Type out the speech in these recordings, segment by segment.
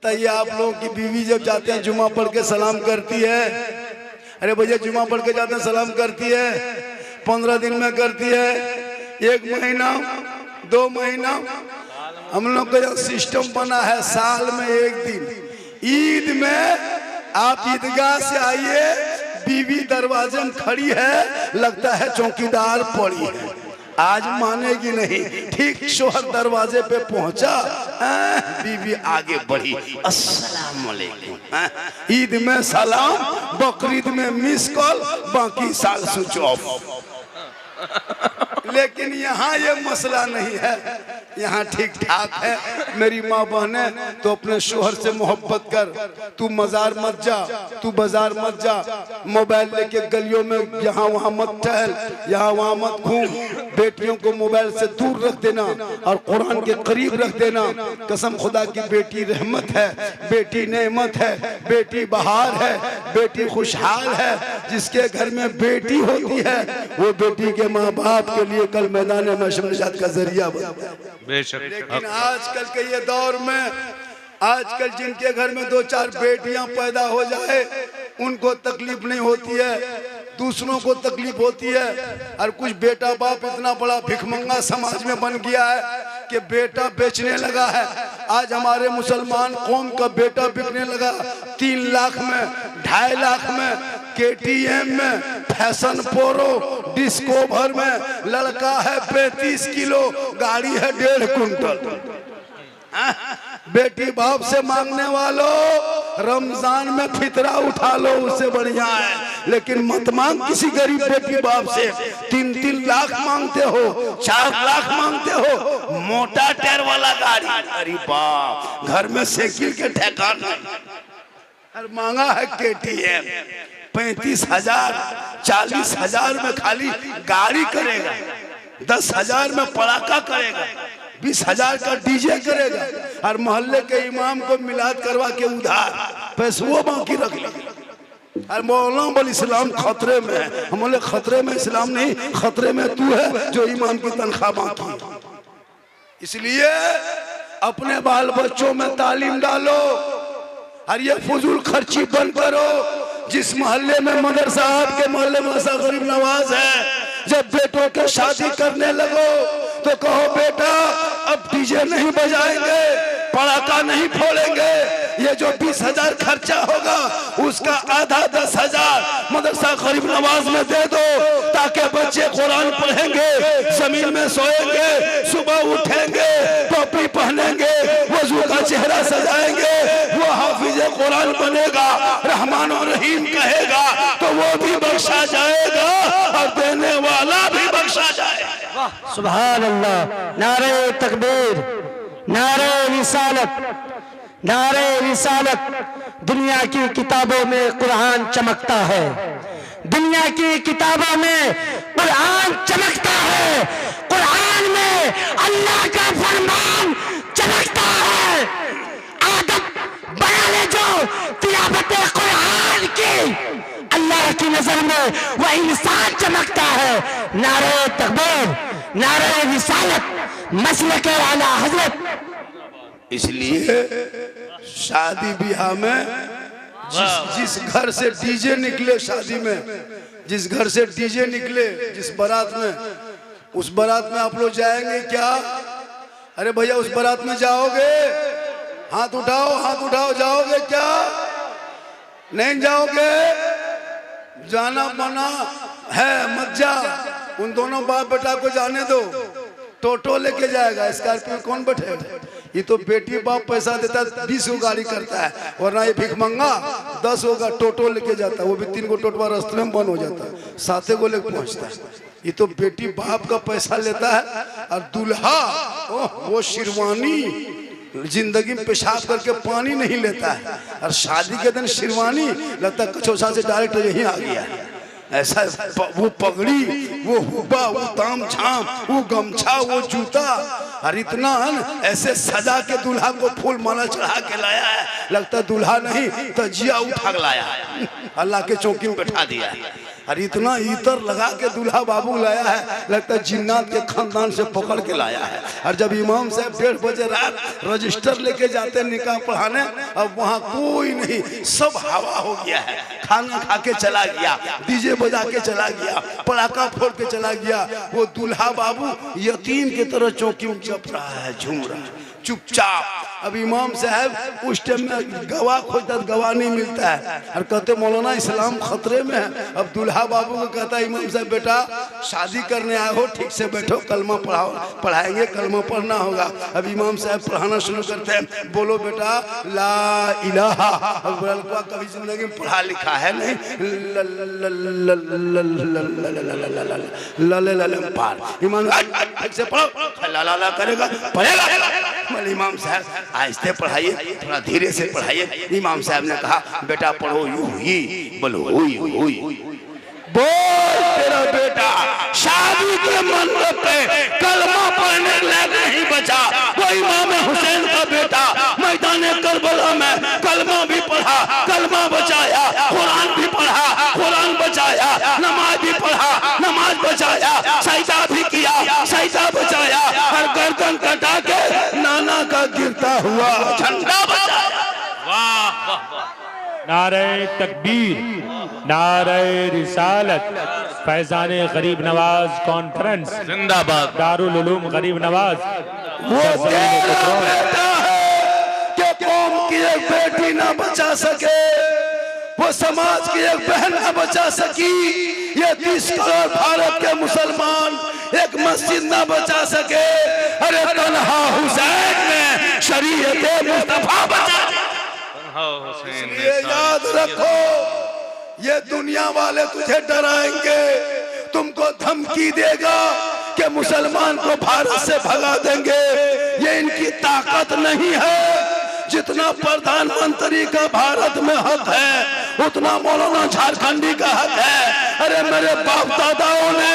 बताइए आप लोगों की बीवी जब जाते हैं जुमा पढ़ के सलाम करती है? अरे भैया जुमा पढ़ के जाते हैं सलाम करती है? 15 दिन में करती है? 1 महीना 2 महीना? हम लोग का जो सिस्टम बना है साल में 1 दिन ईद में आप ईदगाह से आइए, बीवी दरवाजे में खड़ी है, लगता है चौकीदार पड़ी है, आज मानेगी नहीं। ठीक शोहर दरवाजे पे पहुंचा, बीवी आगे बढ़ी, अस्सलाम वालेकुम। ईद में सलाम, बकरीद में मिस कॉल, बाकी साल स्विच ऑफ। लेकिन यहाँ ये मसला नहीं है, यहाँ ठीक ठाक है। मेरी माँ बहने तो अपने शोहर से मोहब्बत कर, तू मजार मत जा, तू बाजार मत जा, मोबाइल लेके गलियों में यहाँ वहाँ मत टहल, यहाँ वहाँ मत घूम, बेटियों को मोबाइल से दूर रख देना और कुरान के करीब रख देना। कसम खुदा की बेटी रहमत है, बेटी नेमत है, बेटी बहार है, बेटी खुशहाल है। जिसके घर में बेटी होती है वो बेटी के माँ बाप के लिए कल मैदान महशर निजात का जरिया बनता है। लेकिन आजकल के ये दौर में, आजकल जिनके घर में 2-4 बेटियां पैदा हो जाए उनको तकलीफ नहीं होती है, दूसरों को तकलीफ होती है। और कुछ बेटा बाप इतना बड़ा भिखमंगा समाज में बन गया है कि बेटा बेचने लगा है। आज हमारे मुसलमान कौम का बेटा बिकने लगा 3 लाख में, 2.5 लाख में, KTM में, फैशन प्रो, डिस्कवर में। लड़का है 35 किलो, गाड़ी है 1.5 कुंटल। बेटी बाप से मांगने वालों, रमजान में फितरा उठा लो, उससे बढ़िया है। लेकिन मत मांग किसी गरीब बेटी बाप से। 3-3 लाख मांगते हो, 4 लाख मांगते हो, मोटा टायर वाला गाड़ी। अरे बाप, घर में साइकिल के ठिकाना और मांगा है KTM। 35,000 40,000 में खाली गाड़ी करेगा, 10,000 में पड़ाका करेगा, 20,000 का डीजे करेगा और मोहल्ले के इमाम को मिलाद करवा के उधार पैसों बाकी रख लेगा। और मौलाना बोल इस्लाम खतरे में है। हम बोले खतरे में इस्लाम नहीं, खतरे में तू है जो इमाम की तनख्वाह बाकी। इसलिए अपने बाल बच्चों में तालीम डालो और ये फजूल खर्ची बंद करो। जिस मोहल्ले में मदरसा, आपके मोहल्ले में ऐसा गरीब नवाज है, जब बेटों के शादी करने लगो तो कहो बेटा अब डीजे नहीं बजाएंगे, पड़ाका नहीं फोड़ेंगे, ये जो 20,000 खर्चा होगा उसका आधा 10,000 मदरसा गरीब नवाज में दे दो, ताकि बच्चे कुरान पढ़ेंगे, जमीन में सोएंगे, सुबह उठेंगे, टोपी पहनेंगे, वजू का चेहरा सजाएंगे, वो हाफिज कुरान बनेगा, रहमान और रहीम कहेगा तो वो भी बख्शा जाएगा और देने वाला भी बख्शा जाएगा। सुभान अल्लाह। नारे तकबीर, नारे रिसालत, नारे रिसालत। दुनिया की किताबों में कुरान चमकता है, दुनिया की किताबों में कुरान चमकता है, कुरान में अल्लाह का फरमान चमकता है। आदत बयाने जो तिलावत कुरान की अल्लाह की नजर में वह इंसान चमकता है। नारे तकबीर, नारे रिसालत, मसलक आला हजरत। इसलिए शादी ब्याह में जिस घर से डीजे निकले, शादी में जिस घर से डीजे निकले, जिस बारात में, उस बारात में आप लोग जाएंगे क्या? अरे भैया उस बारात में जाओगे? हाथ उठाओ, हाथ उठाओ, जाओगे क्या? नहीं जाओगे? जाना मना है, मत जा। उन दोनों बाप बेटा को जाने दो, टोटो लेके जाएगा, स्कॉर्पियो कौन बैठेगा? ये तो बेटी बाप पैसा देता है, 20 को गाड़ी करता है, वरना ये भिख मंगा 10 होगा टोटो लेके जाता है, वो भी 3 को टोटवा रास्ते में बंद हो जाता है, 7 को लेके पहुंचता है। ये तो बेटी बाप का पैसा लेता है और दूल्हा वो शेरवानी जिंदगी में पेशाब करके पानी नहीं लेता है, और शादी के दिन शेरवानी लगता है कचौसा से डायरेक्ट यहीं आ गया। ऐसा वो पगड़ी, वो हुब्बा, वो ताम झाम, वो गमछा, वो जूता, और इतना ऐसे सजा के दूल्हा को फूल माला चढ़ा के लाया है, लगता है दूल्हा नहीं तजिया उठा के लाया, अल्लाह के चौकी में बैठा दिया है। और इतना इतर लगा के दूल्हा बाबू लाया है, लगता है जिन्नात के खानदान से पकड़ के लाया है। और जब इमाम साहब 1:30 बजे रात रजिस्टर लेके जाते निकाह पढ़ाने, अब वहाँ कोई नहीं, सब हवा हो गया है। खाना खा के चला गया, डीजे बजा के चला गया, पटाखा फोड़ के चला गया। वो दूल्हा बाबू यतीम की तरह चौकी में चप रहा है, झूम रहा है चुपचाप। अब इमाम साहब उस टाइम में गवाह खोजता, गवाह नहीं मिलता है, और कहते मौलाना इस्लाम खतरे में है। अब दूल्हा बाबू को कहता है इमाम साहब बेटा शादी करने आए हो, ठीक से बैठो, कलमा पढ़ाओ, पढ़ाएंगे, कलमा पढ़ना होगा। अब इमाम साहब पढ़ाना शुरू करते हैं, बोलो बेटा ला इलाहा। अब लड़का कभी जिंदगी में पढ़ा लिखा है नहीं, इमाम से पढ़ो, ला करेगा, पढ़ेगा। इमाम साहब आहिस्ते पढ़ाइए, थोड़ा धीरे से पढ़ाइए। इमाम साहब ने कहा बेटा पढ़ो यूं ही, बोलो हुई हुई। बोल तेरा बेटा शादी के मंडप पे कलमा पढ़ने लायक नहीं बचा। वो इमाम हुसैन का बेटा मैदान करबला में कलमा भी पढ़ा, कलमा बचाया, कुरान भी पढ़ा, कुरान बचाया, नमाज भी पढ़ा, नमाज बचाया, सजदा भी किया, सजदा बचाया, और गर्दन कटा के नाना का गिरता हुआ झंडा बचाया। वाह वाह वाह। नारे तकबीर, नारे रिसालत, फैजाने गरीब नवाज कॉन्फ्रेंस जिंदाबाद, दारुल उलूम गरीब नवाज। वो तेरा बेटा है कि कौम की एक बेटी ना बचा सके, वो समाज की एक बहन ना बचा सकी, ये 30 करोड़ भारत के मुसलमान एक मस्जिद ना बचा सके। अरे तन्हा हुसैन ने शरीयत मुस्तफा बचा। ये याद रखो, ये दुनिया वाले तुझे डराएंगे, तुमको धमकी देगा कि मुसलमान को भारत से भगा देंगे। ये इनकी ताकत नहीं है। जितना प्रधानमंत्री का भारत में हक है, उतना मौलाना झारखंडी का हक है। अरे मेरे बाप दादाओं ने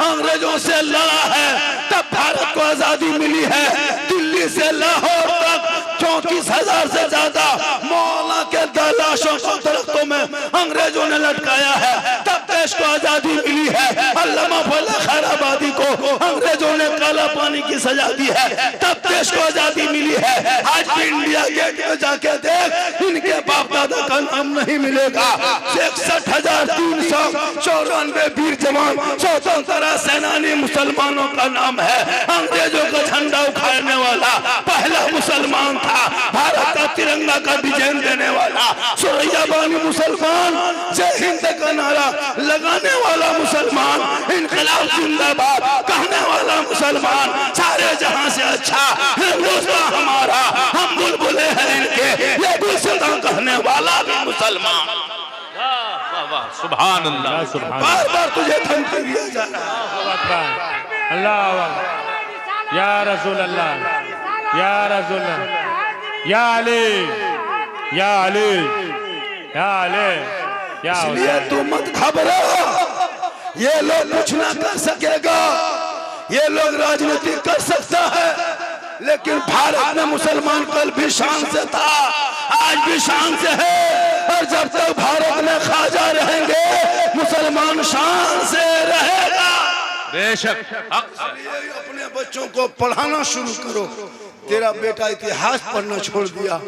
अंग्रेजों से लड़ा है, तब भारत को आजादी मिली है। दिल्ली से लाहौर तक 34,000 से ज्यादा मौलाना के लाशों को दरख्तों में अंग्रेजों ने लटकाया है, तब देश को आजादी मिली है। अल्लामा फजल खैराबादी को अंग्रेजों ने काला पानी की सजा दी है, तब देश को आजादी मिली है। आज भी इंडिया गेट में जाके देख, इनके बाप दादा का नाम नहीं मिलेगा। 61,394 वीर जवान स्वतंत्रता सेनानी मुसलमानों का नाम है। अंग्रेजों का झंडा उखाड़ने वाला पहला मुसलमान था, भारत का तिरंगा का विजन देने वाला सुरैया बानी मुसलमान, जय हिंद का नारा लगाने वाला मुसलमान, इनकलाब जिंदाबाद कहने वाला मुसलमान, सारे जहां से अच्छा हिंदुस्तान हमारा, हम बुलबुले हैं इनके, ये गुलसितां कहने वाला भी मुसलमान। सुभान अल्लाह, सुभान बार बार तुझे धमकी दिया जा रहा है। अल्लाह या रसूल अल्लाह, या रसूल अल्लाह, या अली, या अली, या अली, या इसलिए तू मत घबरा। ये लोग कुछ ना कर सकेगा, ये लोग राजनीति कर सकता है, लेकिन भारत में मुसलमान कल भी शान से था, आज भी शान से है। और जब तक भारत में ख्वाजा रहेंगे, मुसलमान शान से रहेगा। बेशक अपने बच्चों को पढ़ाना शुरू करो। तेरा बेटा इतिहास पढ़ना छोड़ दिया,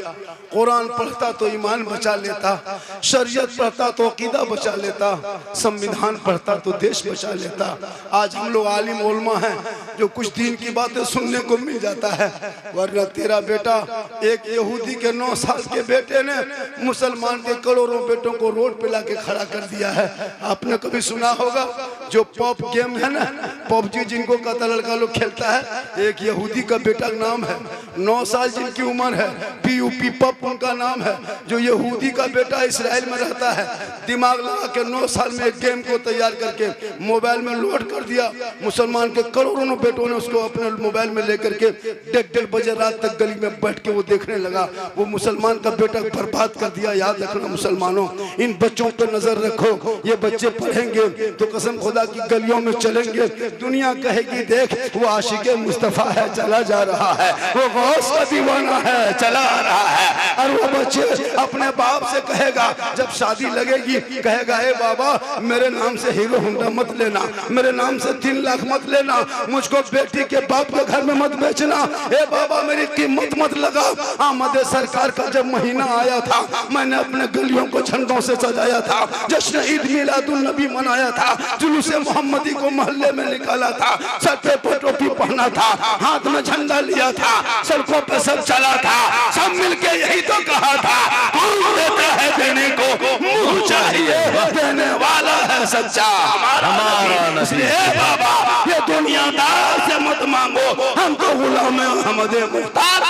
कुरान पढ़ता तो ईमान बचा लेता, शरीयत पढ़ता तो अकीदा बचा लेता, संविधान पढ़ता तो देश बचा लेता। आज हम लोग आलिम उलमा हैं जो कुछ दिन की बातें सुनने को मिल जाता है, वरना तेरा बेटा एक यहूदी के 9 साल के बेटे ने मुसलमान के करोड़ों बेटों को रोड पे लाके खड़ा कर दिया है। आपने कभी सुना होगा जो पॉप गेम है ना, पबजी जिनको कहता लड़का लोग खेलता है, एक यहूदी का बेटा का नाम है, 9 साल जिनकी उम्र है, PUP पप उनका नाम है, जो यहूदी का बेटा इस्राइल में रहता है। दिमाग लगा के 9 साल में एक गेम को तैयार करके मोबाइल में लोड कर दिया। मुसलमान के करोड़ों बेटों ने उसको अपने मोबाइल में लेकर के 1:30 बजे रात तक गली में बैठ के वो देखने लगा। वो मुसलमान का बेटा बर्बाद कर दिया। याद रखना मुसलमानों, इन बच्चों पर नजर रखो। ये बच्चे पढ़ेंगे तो कसम खुदा की गलियों में चलेंगे, दुनिया कहेगी देख वो आशिक मुस्तफा है, चला जा रहा है। वो गौस का दीवाना है, चला आ रहा है। और वो बच्चे अपने बाप से कहेगा, जब शादी लगेगी कहेगा, ए बाबा मेरे नाम से हीरो होंडा मत लेना, मेरे नाम से 3 लाख मत लेना, मुझको बेटी के बाप के घर में मत बेचना, ए बाबा मेरी कीमत मत लगा। आमद सरकार का जब महीना आया था, मैंने अपने गलियों को झंडों से सजाया था, जश्न ईद मिलादुल नबी मनाया था, जुलूस मोहम्मदी को मोहल्ले में निकाला था, सर पे टोपी पहना था, हाथ में झंडा लिया था, सड़कों पे सब चला था, सब मिलके यही तो कहा था, कौन देता है देने को मुंह चाहिए, देने वाला है सच्चा हमारा नबी। इसलिए बाबा ये दुनियादार से मत मांगो, हम तो गुलाम अहमद मुख्तार।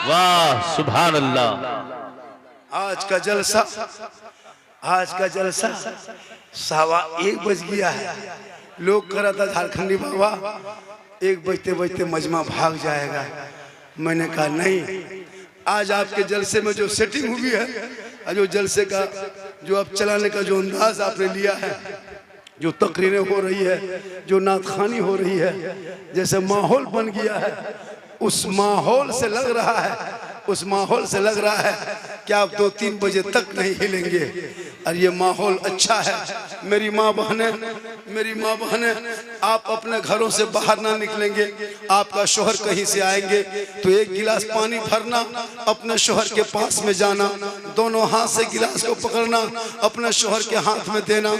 वाह सुभान अल्लाह। आज का जलसा 1:15 बज गया है। लोग कह रहा था झारखंडी बाबा 1 बजते बजते मजमा भाग जाएगा। मैंने कहा नहीं, आज आपके जलसे में जो सेटिंग हुई है, जो जलसे का जो आप चलाने का जो अंदाज आपने लिया है, जो तकरीरें हो रही है, जो नातखानी हो रही है, जैसे माहौल बन गया है, उस माहौल से लग रहा है कि आप 2-3 बजे तक नहीं हिलेंगे। और ये माहौल अच्छा है। मेरी माँ बहनें आप अपने घरों से बाहर ना निकलेंगे, आपका शोहर कहीं से आएंगे तो 1 गिलास पानी भरना, अपने शोहर के पास में जाना, दोनों हाथ से गिलास को पकड़ना, अपने शोहर के हाथ में देना,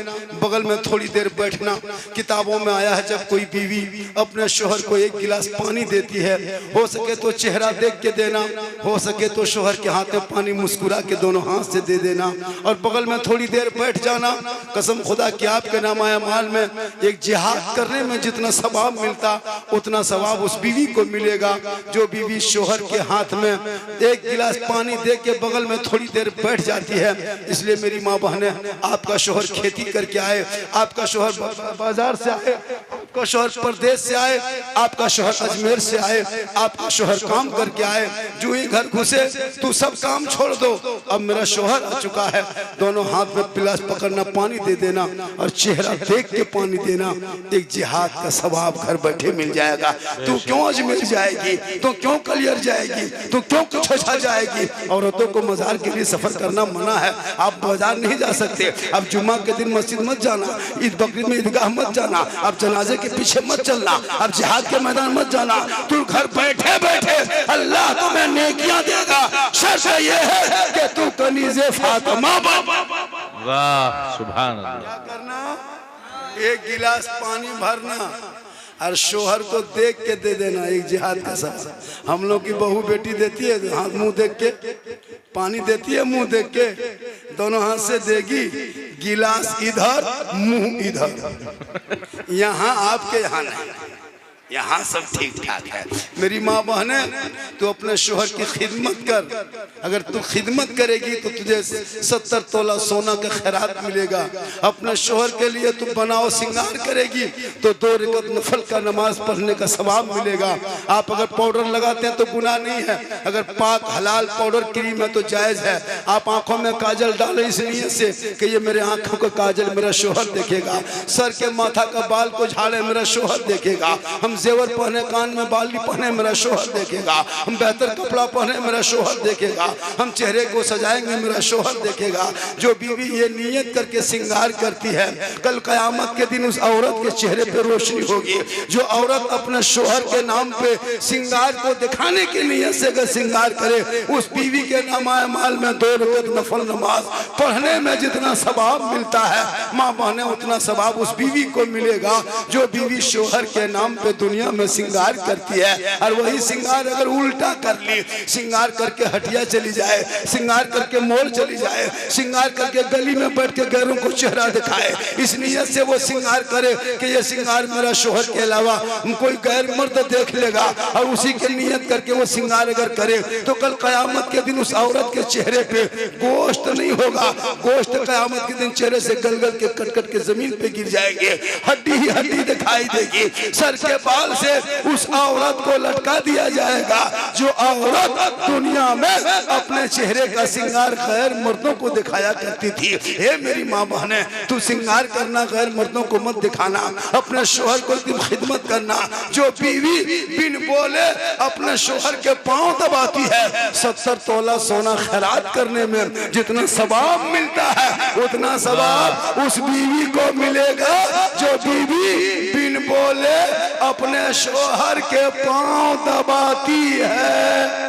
बगल में थोड़ी देर बैठना। किताबों में आया है जब कोई बीवी अपने शोहर को 1 गिलास पानी देती है, हो सके तो चेहरा देख के देना, हो सके तो शोहर के हाथ में पानी मुस्कुरा के दोनों हाथ से दे देना और बगल में थोड़ी देर बैठ जाना। कसम खुदा कि आपके नामाए माल में एक जिहाद करने में जितना सवाब मिलता, उतना सवाब उस बीवी को मिलेगा जो बीवी शोहर के हाथ में 1 गिलास पानी दे के बगल में थोड़ी देर बैठ जाती है। इसलिए मेरी माँ बहनें, आपका शोहर खेती करके आए, आपका शोहर बाजार से आए, आपका शोहर प्रदेश से आए, आपका शोहर अजमेर से आए, आपका शोहर काम करके आए, जो ही घर घुसे तू सब काम छोड़ दो, अब मेरा शोहर आ चुका है, दोनों हाथ में गिलास पकड़ना, पानी दे देना और चेहरा देख के पानी देना। एक जिहाद का सवाब घर बैठे मिल जाएगा। तू क्यों अजमेर जाएगी, तू क्यों कलियर जाएगी, तू क्यों कुछ जाएगी। औरतों को मजार के लिए सफर करना मना है, आप बाजार नहीं जा सकते। अब जुम्मा के दिन मस्जिद मत जाना, ईद बकरीद में ईदगाह मत जाना, अब जनाजे के पीछे मत चलना, अब जिहाद के मैदान मत जाना। तू घर बैठे बैठे अल्लाह तुम्हें नेकियां देगा, शर्त ये है कि तू कनीज़े फातिमा बन। वाह सुभान अल्लाह। क्या करना, 1 गिलास पानी भरना और शोहर को देख के दे देना। एक जिहाद का सबब। हम लोग की बहू बेटी देती है, हाथ मुंह देख के पानी देती है, मुंह देख के दोनों हाथ से देगी, गिलास इधर मुंह इधर। यहाँ आपके यहाँ नहीं, यहाँ सब ठीक ठाक है। मेरी माँ बहने, तू अपने शोहर की खिदमत कर। अगर तू खिदमत करेगी तो तुझे 70 तोला सोना का खैरात मिलेगा। अपने शोहर के लिए तू बनाओ सिंगार करेगी तो 2 रकात नफल का नमाज पढ़ने का सवाब मिलेगा। आप अगर पाउडर लगाते हैं तो गुनाह नहीं है, अगर पाक हलाल पाउडर क्रीम है तो जायज़ है। आप आंखों में काजल डालें इस नियत से कि ये मेरे आंखों का काजल मेरा शोहर देखेगा, सर के माथा का बाल को झाड़े मेरा शोहर देखेगा, हम जेवर पहने, कान में बाली पहने मेरा शोहर देखेगा, हम बेहतर कपड़ा पहने मेरा शोहर देखेगा, हम चेहरे को सजाएंगे मेरा शोहर देखेगा। जो बीवी ये नियत करके सिंगार करती है, कल कयामत के दिन उस औरत के चेहरे पे रोशनी होगी। जो औरत अपने शोहर के नाम पे सिंगार को दिखाने की नियत से अगर सिंगार करे, उस बीवी के नामाए माल में 2 रकात नफल नमाज पढ़ने में जितना सवाब मिलता है, माँ बहने उतना सवाब उस बीवी को मिलेगा जो बीवी शोहर के नाम पे दुनिया में सिंगार करती है। और वही सिंगार अगर उल्टा कर ली, सिंगार करके हटिया चली जाए, सिंगार करके मॉल चली जाए, सिंगार करके गली में बैठ के गैरों को चेहरा दिखाए, इस नियत से वो सिंगार करे कि ये सिंगार मेरा शोहर के अलावा कोई गैर मर्द देख लेगा, और उसी की नियत करके वो सिंगार अगर करे तो कल कयामत के दिन उस औरत के चेहरे पे गोश्त नहीं होगा। गोश्त कयामत के दिन चेहरे से गल गल के कट कट के जमीन पे गिर जाएंगे, हड्डी ही हड्डी दिखाई देगी, सर के बाल से उस औरत को लटका दिया जाएगा जो औरत दुनिया में अपने चेहरे का श्रृंगार गैर मर्दों को दिखाया करती थी। हे मेरी माँ बहने, तू श्रृंगार करना, गैर मर्दों को मत दिखाना, अपने शोहर को तुम खिदमत करना। जो बीवी बिन बोले अपने शोहर के पांव दबाती है, 70 तोला सोना खैरात करने में जितना सवाब मिलता है उतना सवाब उस बीवी को मिलेगा जो बीवी बिन बोले अपने शोहर के पांव दबाती है।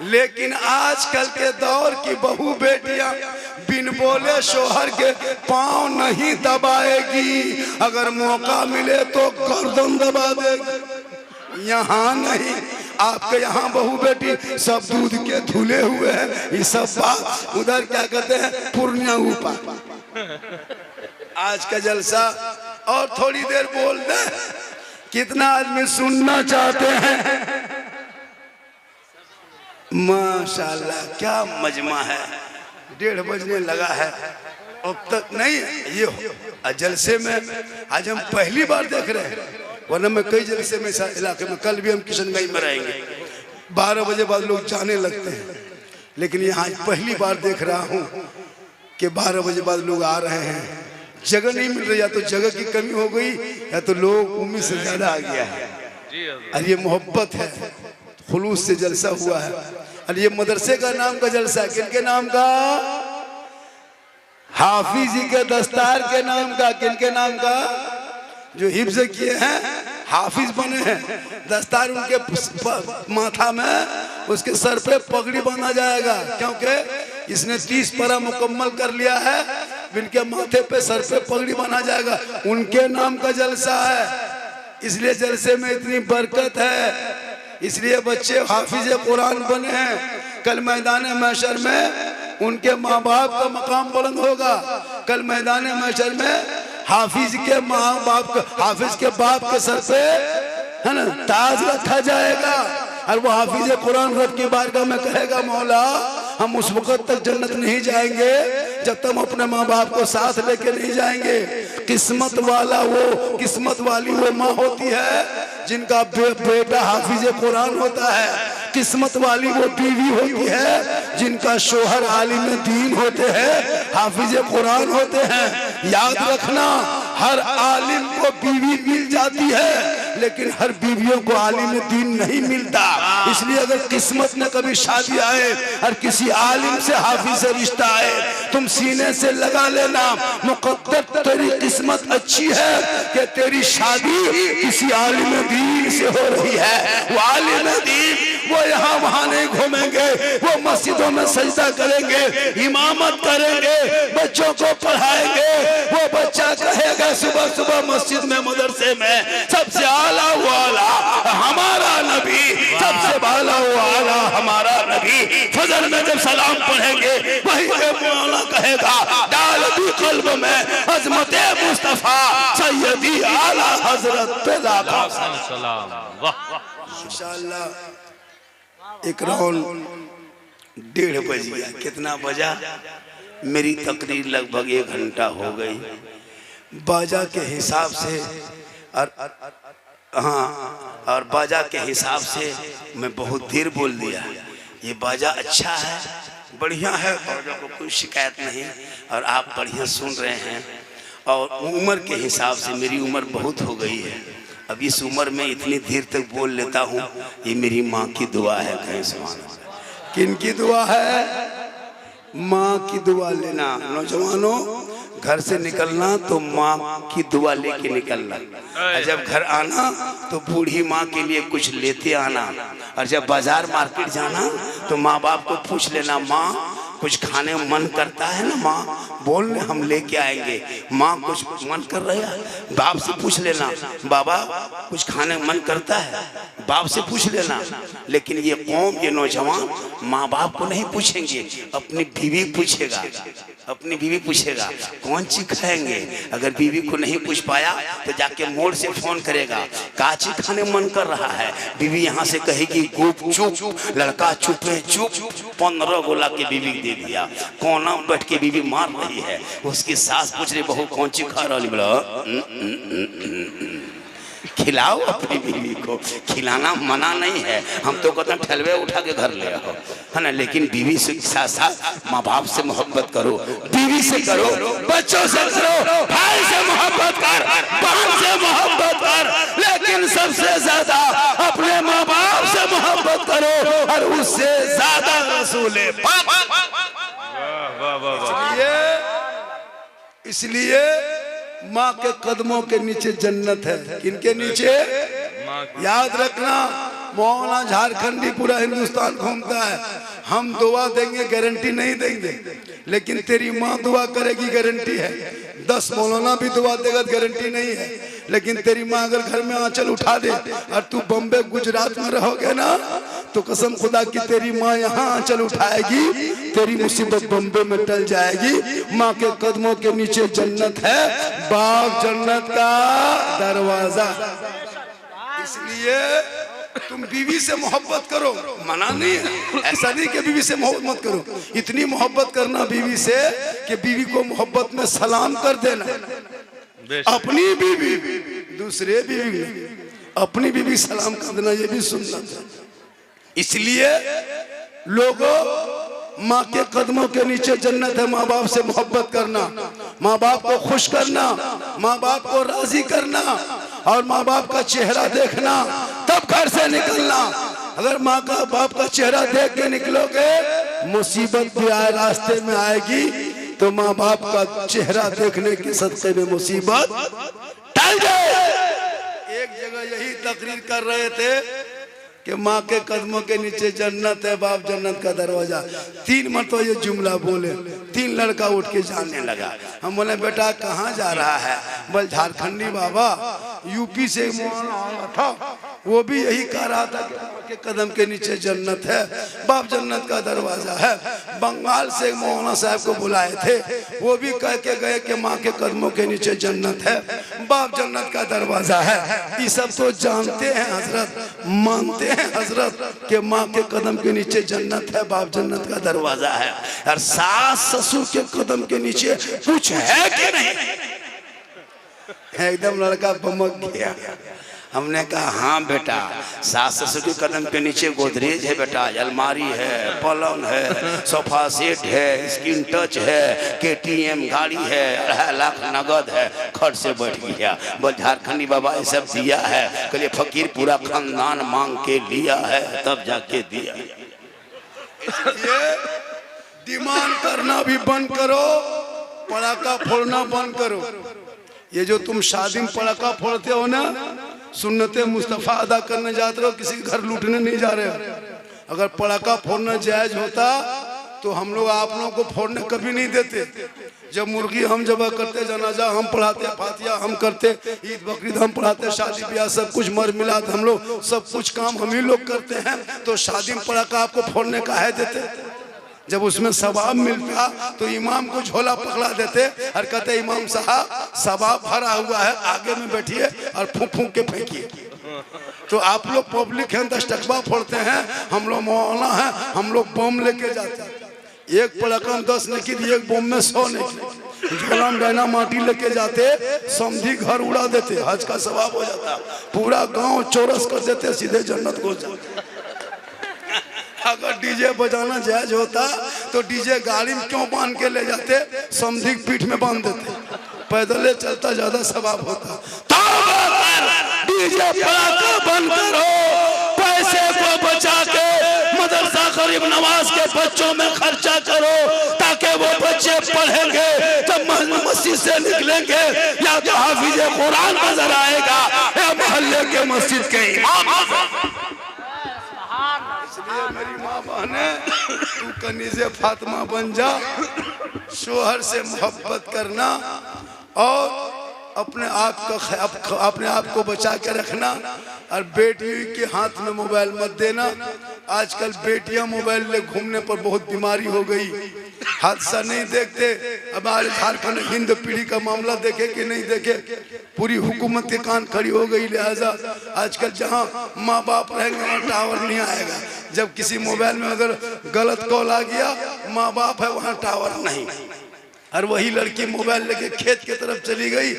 लेकिन आजकल के दौर की बहू बेटियां बिन बोले शोहर के पांव नहीं दबाएगी, अगर मौका मिले तो गर्दन दबा देगी। यहाँ नहीं, आपके यहाँ बहू बेटी सब दूध के धुले हुए हैं, ये सब बात उधर क्या कहते हैं पूर्णिया ऊपर। आज का जलसा और थोड़ी देर बोल दे, कितना आदमी सुनना चाहते हैं। माशाल्लाह क्या मजमा है, 1:30 बजने लगा है, अब तक नहीं ये जलसे में आज हम पहली बार देख रहे हैं, वरना मैं कई जलसे में इलाके में, कल भी हम किशनगंज में रहेंगे, 12 बजे बाद लोग जाने लगते हैं, लेकिन यहाँ पहली बार देख रहा हूँ कि 12 बजे बाद लोग आ रहे हैं। जगह नहीं मिल रही, या तो जगह की कमी हो गई या तो लोग उम्मीद से ज्यादा आ गया है। और ये मोहब्बत है, खुलूस से जलसा हुआ है। और ये मदरसे का नाम का जलसा है, किनके नाम का? हाफिज जी के दस्तार के नाम का। किनके नाम का? जो हिफ्ज किए हैं, हाफिज बने हैं, दस्तार उनके माथा में, उसके सर पे पगड़ी बांधा जाएगा, क्योंकि इसने 30 पारा मुकम्मल कर लिया है, इनके माथे पे सर पे पगड़ी बांधा जाएगा, उनके नाम का जलसा है। इसलिए जलसे में इतनी बरकत है, इसलिए बच्चे हाफिज कुरान बने हैं। कल मैदान महशर में उनके माँ बाप का मकाम बुलंद होगा। कल मैदान महशर में हाफिज के माँ बाप का, हाफिज के बाप के सर पे है ना ताज रखा जाएगा, और वो हाफिज कुरान रब की बारगाह में कहेगा, मौला हम उस वक्त तक जन्नत नहीं जाएंगे जब तक अपने माँ बाप को साथ लेके नहीं जाएंगे। किस्मत वाला वो, किस्मत वाली वो माँ होती है जिनका बेटा हाफिज कुरान होता है। किस्मत वाली वो बीवी होती है जिनका शोहर आलिम दीन होते हैं, हाफिज कुरान होते हैं। याद रखना, हर आलिम को बीवी मिल जाती है, लेकिन हर बीवियों को आलिम दीन नहीं मिलता। इसलिए अगर किस्मत में कभी शादी आए और किसी आलिम से हाफिज से रिश्ता आए, तुम सीने से लगा लेना, मुकद्दर तेरी किस्मत अच्छी है कि तेरी शादी किसी आलिम दीन से हो रही है। वो आलिम दीन वो यहाँ वहाँ नहीं घूमेंगे, वो मस्जिदों में सजदा करेंगे, इमामत करेंगे, बच्चों को पढ़ाएंगे। वो बच्चा कहेगा सुबह सुबह मस्जिद में, मदरसे में, सबसे आला वाला हमारा नबी, सबसे आला वाला हमारा नबी। फजर में जब सलाम पढ़ेंगे वही मौला कहेगा, डाल दी कल्ब में अजमत मुस्तफा सैयदी आला हजरत पैदा का सलाम। माशाअल्लाह। एक राउंड 1:30 बज गया, कितना बजा? मेरी तकरीर लगभग 1 घंटा हो गई। बाजा के हिसाब से और बाजा के हिसाब से मैं बहुत देर बोल दिया। ये बाजा अच्छा है, बढ़िया है, बाजा को कोई शिकायत नहीं, और आप बढ़िया सुन रहे हैं। और उम्र के हिसाब से मेरी उम्र बहुत हो गई है, अब इस उम्र में इतनी देर तक बोल लेता हूँ, ये मेरी माँ की दुआ है। कहीं सुभान अल्लाह। किन की दुआ है? माँ की दुआ लेना। नौजवानों, घर से निकलना तो माँ की दुआ लेके निकलना, और जब घर आना तो बूढ़ी माँ के लिए कुछ लेते आना, और जब बाजार मार्केट जाना तो माँ बाप को पूछ लेना, माँ कुछ खाने मन करता है ना, माँ बोल ले हम लेके आएंगे। माँ कुछ मन कर रहा है, बाप से पूछ लेना, बाबा कुछ खाने मन करता है, बाप से पूछ लेना। लेकिन ये कौम, ये नौजवान माँ बाप को नहीं पूछेंगे, अपनी बीवी पूछेगा, अपनी बीवी पूछेगा कौन चीज खाएंगे। अगर बीवी को नहीं पूछ पाया तो जाके मोड़ से फोन करेगा, का चीज खाने मन कर रहा है। बीवी यहाँ से कहेगी गुप चुप, लड़का चुप है चुप। 15 गोला के बीवी दे दिया, कोना बैठ के बीवी मार रही है। उसकी सास पूछ रही, बहू कौन चीज खा रही? बोला खिलाओ अपनी बीवी को, खिलाना मना नहीं है, हम तो कहते हैं ठलवे उठा के घर ले आओ, है ना। लेकिन बीवी से साथ साथ माँ बाप से मोहब्बत करो, बीवी से करो, बच्चों से करो, भाई से मोहब्बत कर, बहन से मोहब्बत कर, लेकिन सबसे ज्यादा अपने माँ बाप से मोहब्बत करो और उससे ज्यादा रसूले पाक। इसलिए माँ के कदमों के नीचे जन्नत है। किनके नीचे? याद रखना, मौलाना झारखंडी पूरा हिंदुस्तान घूमता है, हम दुआ देंगे गारंटी नहीं देंगे, लेकिन तेरी माँ दुआ करेगी गारंटी है। 10 मौलाना भी दुआ देगा गारंटी नहीं है, लेकिन तेरी माँ अगर घर में आंचल उठा दे और तू बम्बे गुजरात में रहोगे ना, तो कसम खुदा की तेरी माँ यहाँ आंचल उठाएगी, तेरी मुसीबत बम्बे में टल जाएगी। माँ के कदमों के नीचे जन्नत है, बाप जन्नत का दरवाजा। इसलिए तुम बीवी से मोहब्बत करो, मना नहीं है, ऐसा नहीं कि बीवी से मोहब्बत मत करो, इतनी मोहब्बत करना बीवी से कि बीवी को मोहब्बत में सलाम कर देना। अपनी बीवी, दूसरे बीवी, अपनी बीवी सलाम कर देना, ये भी सुनना। इसलिए लोगों, माँ के कदमों के नीचे जन्नत है। माँ बाप से मोहब्बत करना, माँ बाप को खुश करना, माँ बाप को राजी करना और माँ बाप का चेहरा देखना, तब घर से निकलना। अगर माँ का बाप का चेहरा देख के निकलोगे, मुसीबत भी आए रास्ते में आएगी, तो माँ बाप का चेहरा देखने के सदक़े में मुसीबत टल जाए। एक जगह यही तकरीर कर रहे थे कि माँ के कदमों के नीचे जन्नत है, बाप जन्नत का दरवाजा। 3 मरतबा ये जुमला बोले, 3 लड़का उठ के जाने लगा। हम बोले बेटा कहाँ जा रहा है? बोल झारखंडी बाबा, यूपी से मौलाना आया था, वो भी यही कह रहा था कि माँ के कदम के नीचे जन्नत है, बाप जन्नत का दरवाजा है। बंगाल से मौलाना साहब को बुलाए थे, वो भी कह के गए कि माँ के कदमों के नीचे जन्नत है, बाप जन्नत का दरवाजा है। ये सब तो जानते हैं हजरत, मानते हैं हजरत के माँ के कदम के नीचे जन्नत है, बाप जन्नत का दरवाजा है। और सास ससुर के कदम के नीचे कुछ है कि नहीं? एकदम लड़का बमक गया। हमने कहा हाँ बेटा, सास ससुर के कदम के नीचे गोदरेज है बेटा, अलमारी है, पलंग है, सोफा सेट है, स्क्रीन टच है, KTM गाड़ी है, 2.5 लाख नगद है, खर्च से बैठ गया। बोल झारखंडी बाबा ये सब दिया है? कहलिए फकीर पूरा खानदान मांग के लिया है, तब जाके दिया। ये डिमांड करना भी बंद करो, पटाखा फोड़ना बंद करो। ये जो तुम शादी में पटाखा फोड़ते हो ना, सुन्नते मुस्तफ़ा अदा करने जाते हो, किसी के घर लूटने नहीं जा रहे हो। अगर पटाखा फोड़ना जायज होता तो हम लोग आप लोगों को फोड़ने कभी नहीं देते। जब मुर्गी हम जब करते, जनाजा हम पढ़ाते, फातिया हम करते, ईद बकरीद हम पढ़ाते, शादी ब्याह सब कुछ मर मिलाद हम लोग सब कुछ काम हम ही लोग करते हैं, तो शादी में पटाखा आपको फोड़ने का है देते? जब उसमें सवाब मिलता तो इमाम को झोला पकड़ा देते और कहते इमाम साहब सवाब भरा हुआ है, आगे में बैठिए और फूंक फूंक के फेंकिए। तो आप लोग पब्लिक हैं, 10 टकबा फोड़ते हैं, हम लोग मौलाना हैं, हम लोग बम लेके जाते हैं। एक पटाखा में 10 नहीं की, एक बम में 100 नहीं। झोला में डायना माटी लेके जाते, समझी घर उड़ा देते, हज का सवाब हो जाता, पूरा गांव चौरस कर देते, सीधे जन्नत को जाते। अगर डीजे बजाना जायज होता तो डीजे गाड़ी में क्यों बांध के ले जाते? समझी पीठ में बांध देते, पैदल चलता ज्यादा सवाब होता। डीजे पटाखा बंद करो, पैसे को बचा के मदरसा गरीब नवाज के बच्चों में खर्चा करो, ताकि वो बच्चे पढ़ेंगे, जब मस्जिद से निकलेंगे या तो हाफिज कुरान नजर आएगा या मोहल्ले के मस्जिद के इमाम। इसलिए मेरी माँ बहने, तू कनीज़े फातिमा बन जा, शोहर से मोहब्बत करना और अपने आप को बचा के रखना। और बेटियों के हाथ में मोबाइल मत देना। आजकल बेटियां मोबाइल ले घूमने पर बहुत बीमारी हो गई, हादसा नहीं देखते। अब हमारे झारखंड हिंद पीढ़ी का मामला देखे कि नहीं देखे, पूरी हुकूमत के कान खड़ी हो गई। लिहाजा आजकल जहां माँ बाप रहेंगे वहाँ टावर नहीं आएगा। जब किसी मोबाइल में अगर गलत कॉल आ गया, माँ बाप है वहाँ टावर नहीं। और वही लड़की मोबाइल लेके खेत की तरफ चली गई,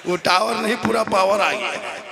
वो टावर नहीं पूरा पावर आ गया है।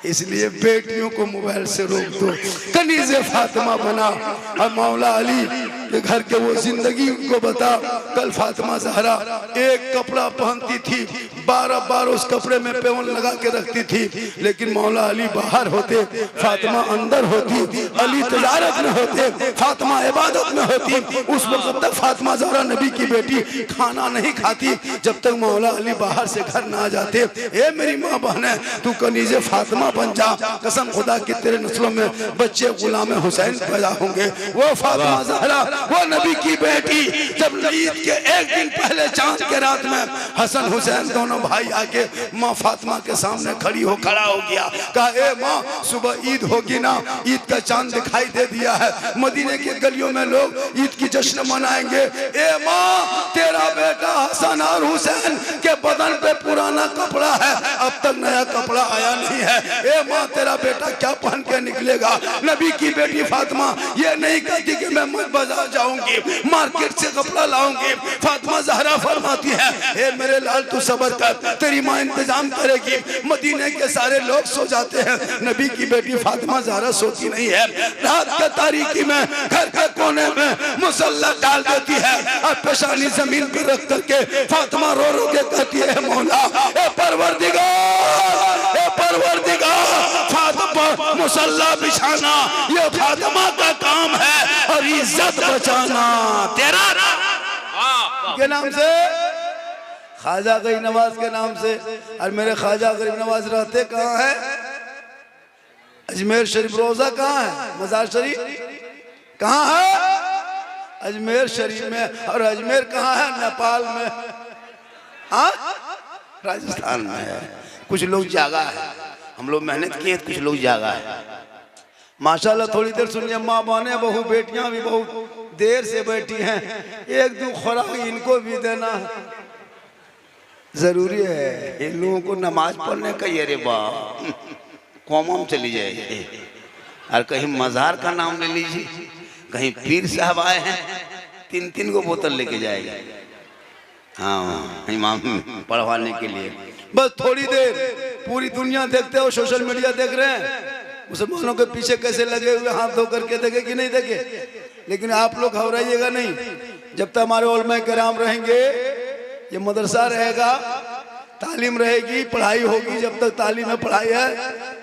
इसलिए बेटियों को मोबाइल से रोक दो। कनीज़े फातिमा बना और मौला अली के घर के वो जिंदगी उनको बता। कल फातिमा ज़हरा एक कपड़ा पहनती थी, 12 बार उस कपड़े में पेवन लगा के रखती थी, लेकिन मौला अली बाहर होते, फातिमा अंदर होती, अली तजारत में होते, फातिमा इबादत में होती। उस वक्त तक फातिमा ज़हरा नबी की बेटी खाना नहीं खाती जब तक मौला अली बाहर से घर ना आ जाते। ए मेरी माँ बहने, तू कनीज़े फातिमा बन जा। कसम खुदा की तेरे नस्लों में बच्चे गुलाम हुसैन पैदा होंगे। वो फातिमा ज़हरा, वो नबी की बेटी, जब ईद के एक दिन पहले चांद के रात में हसन हुसैन दोनों भाई आके माँ फातिमा के सामने खड़ा हो गया। कहा, ए माँ, सुबह ईद होगी ना, ईद का चांद दिखाई दे दिया है, मदीने के गलियों में लोग ईद की जश्न मनाएंगे। ए माँ, तेरा बेटा हसन और हुसैन के बदन पे पुराना कपड़ा है, अब तक नया कपड़ा आया नहीं है। ए माँ, तेरा बेटा क्या पहन के निकलेगा? नबी की बेटी फातिमा ये नहीं कहती कि मैं बाजार जाऊंगी, मार्केट से कपड़ा लाऊंगी। फातिमा ज़हरा फरमाती है, ए मेरे लाल, तू सब्र कर, तेरी माँ इंतजाम करेगी। मदीने के सारे लोग सो जाते हैं, नबी की बेटी फातिमा ज़हरा सोती नहीं है। रात के तारीकी में घर के कोने में मुसल्ला डाल देती है और पेशानी जमीन पर रख करके फातिमा रो रो के कहती है, मौला, ए परवरदिगार, ए परवरदिगार, फातिमा मुसल्ला बिछाना ये फातिमा का काम है और इज्जत बचाना तेरा के नाम से, ख्वाजा गरीब नवाज के नाम से। और मेरे ख्वाजा गरीब नवाज रहते कहाँ है? अजमेर शरीफ। रोजा कहाँ है? मजार शरीफ कहाँ है? अजमेर शरीफ में। और अजमेर कहाँ है? नेपाल में। हाँ, राजस्थान में है। कुछ लोग जागा है, हम लोग मेहनत किए, कुछ लोग जागा है। माशाल्लाह, थोड़ी देर सुनिए। माँ बहने, बहू बेटियां भी बहुत देर से बैठी हैं। एक दो खुराक इनको भी देना जरूरी है। इन लोगों को नमाज पढ़ने का ये रे बाप कौम चली जाए, और कहीं मज़ार का नाम ले लीजिए, कहीं पीर साहब आए हैं, 3-3 को बोतल लेके जाएगा, हाँ, इमाम पढ़वाने के लिए। बस थोड़ी देर, पूरी दुनिया देखते हो, सोशल मीडिया देख रहे हैं, मुसलमानों के पीछे कैसे लगे हुए, हाथ धो करके देखे कि नहीं देखे। लेकिन आप लोग घबराइएगा नहीं, जब तक हमारे उलमाए किराम रहेंगे, ये मदरसा रहेगा, तालीम रहेगी, पढ़ाई होगी। जब तक तालीम में पढ़ाई है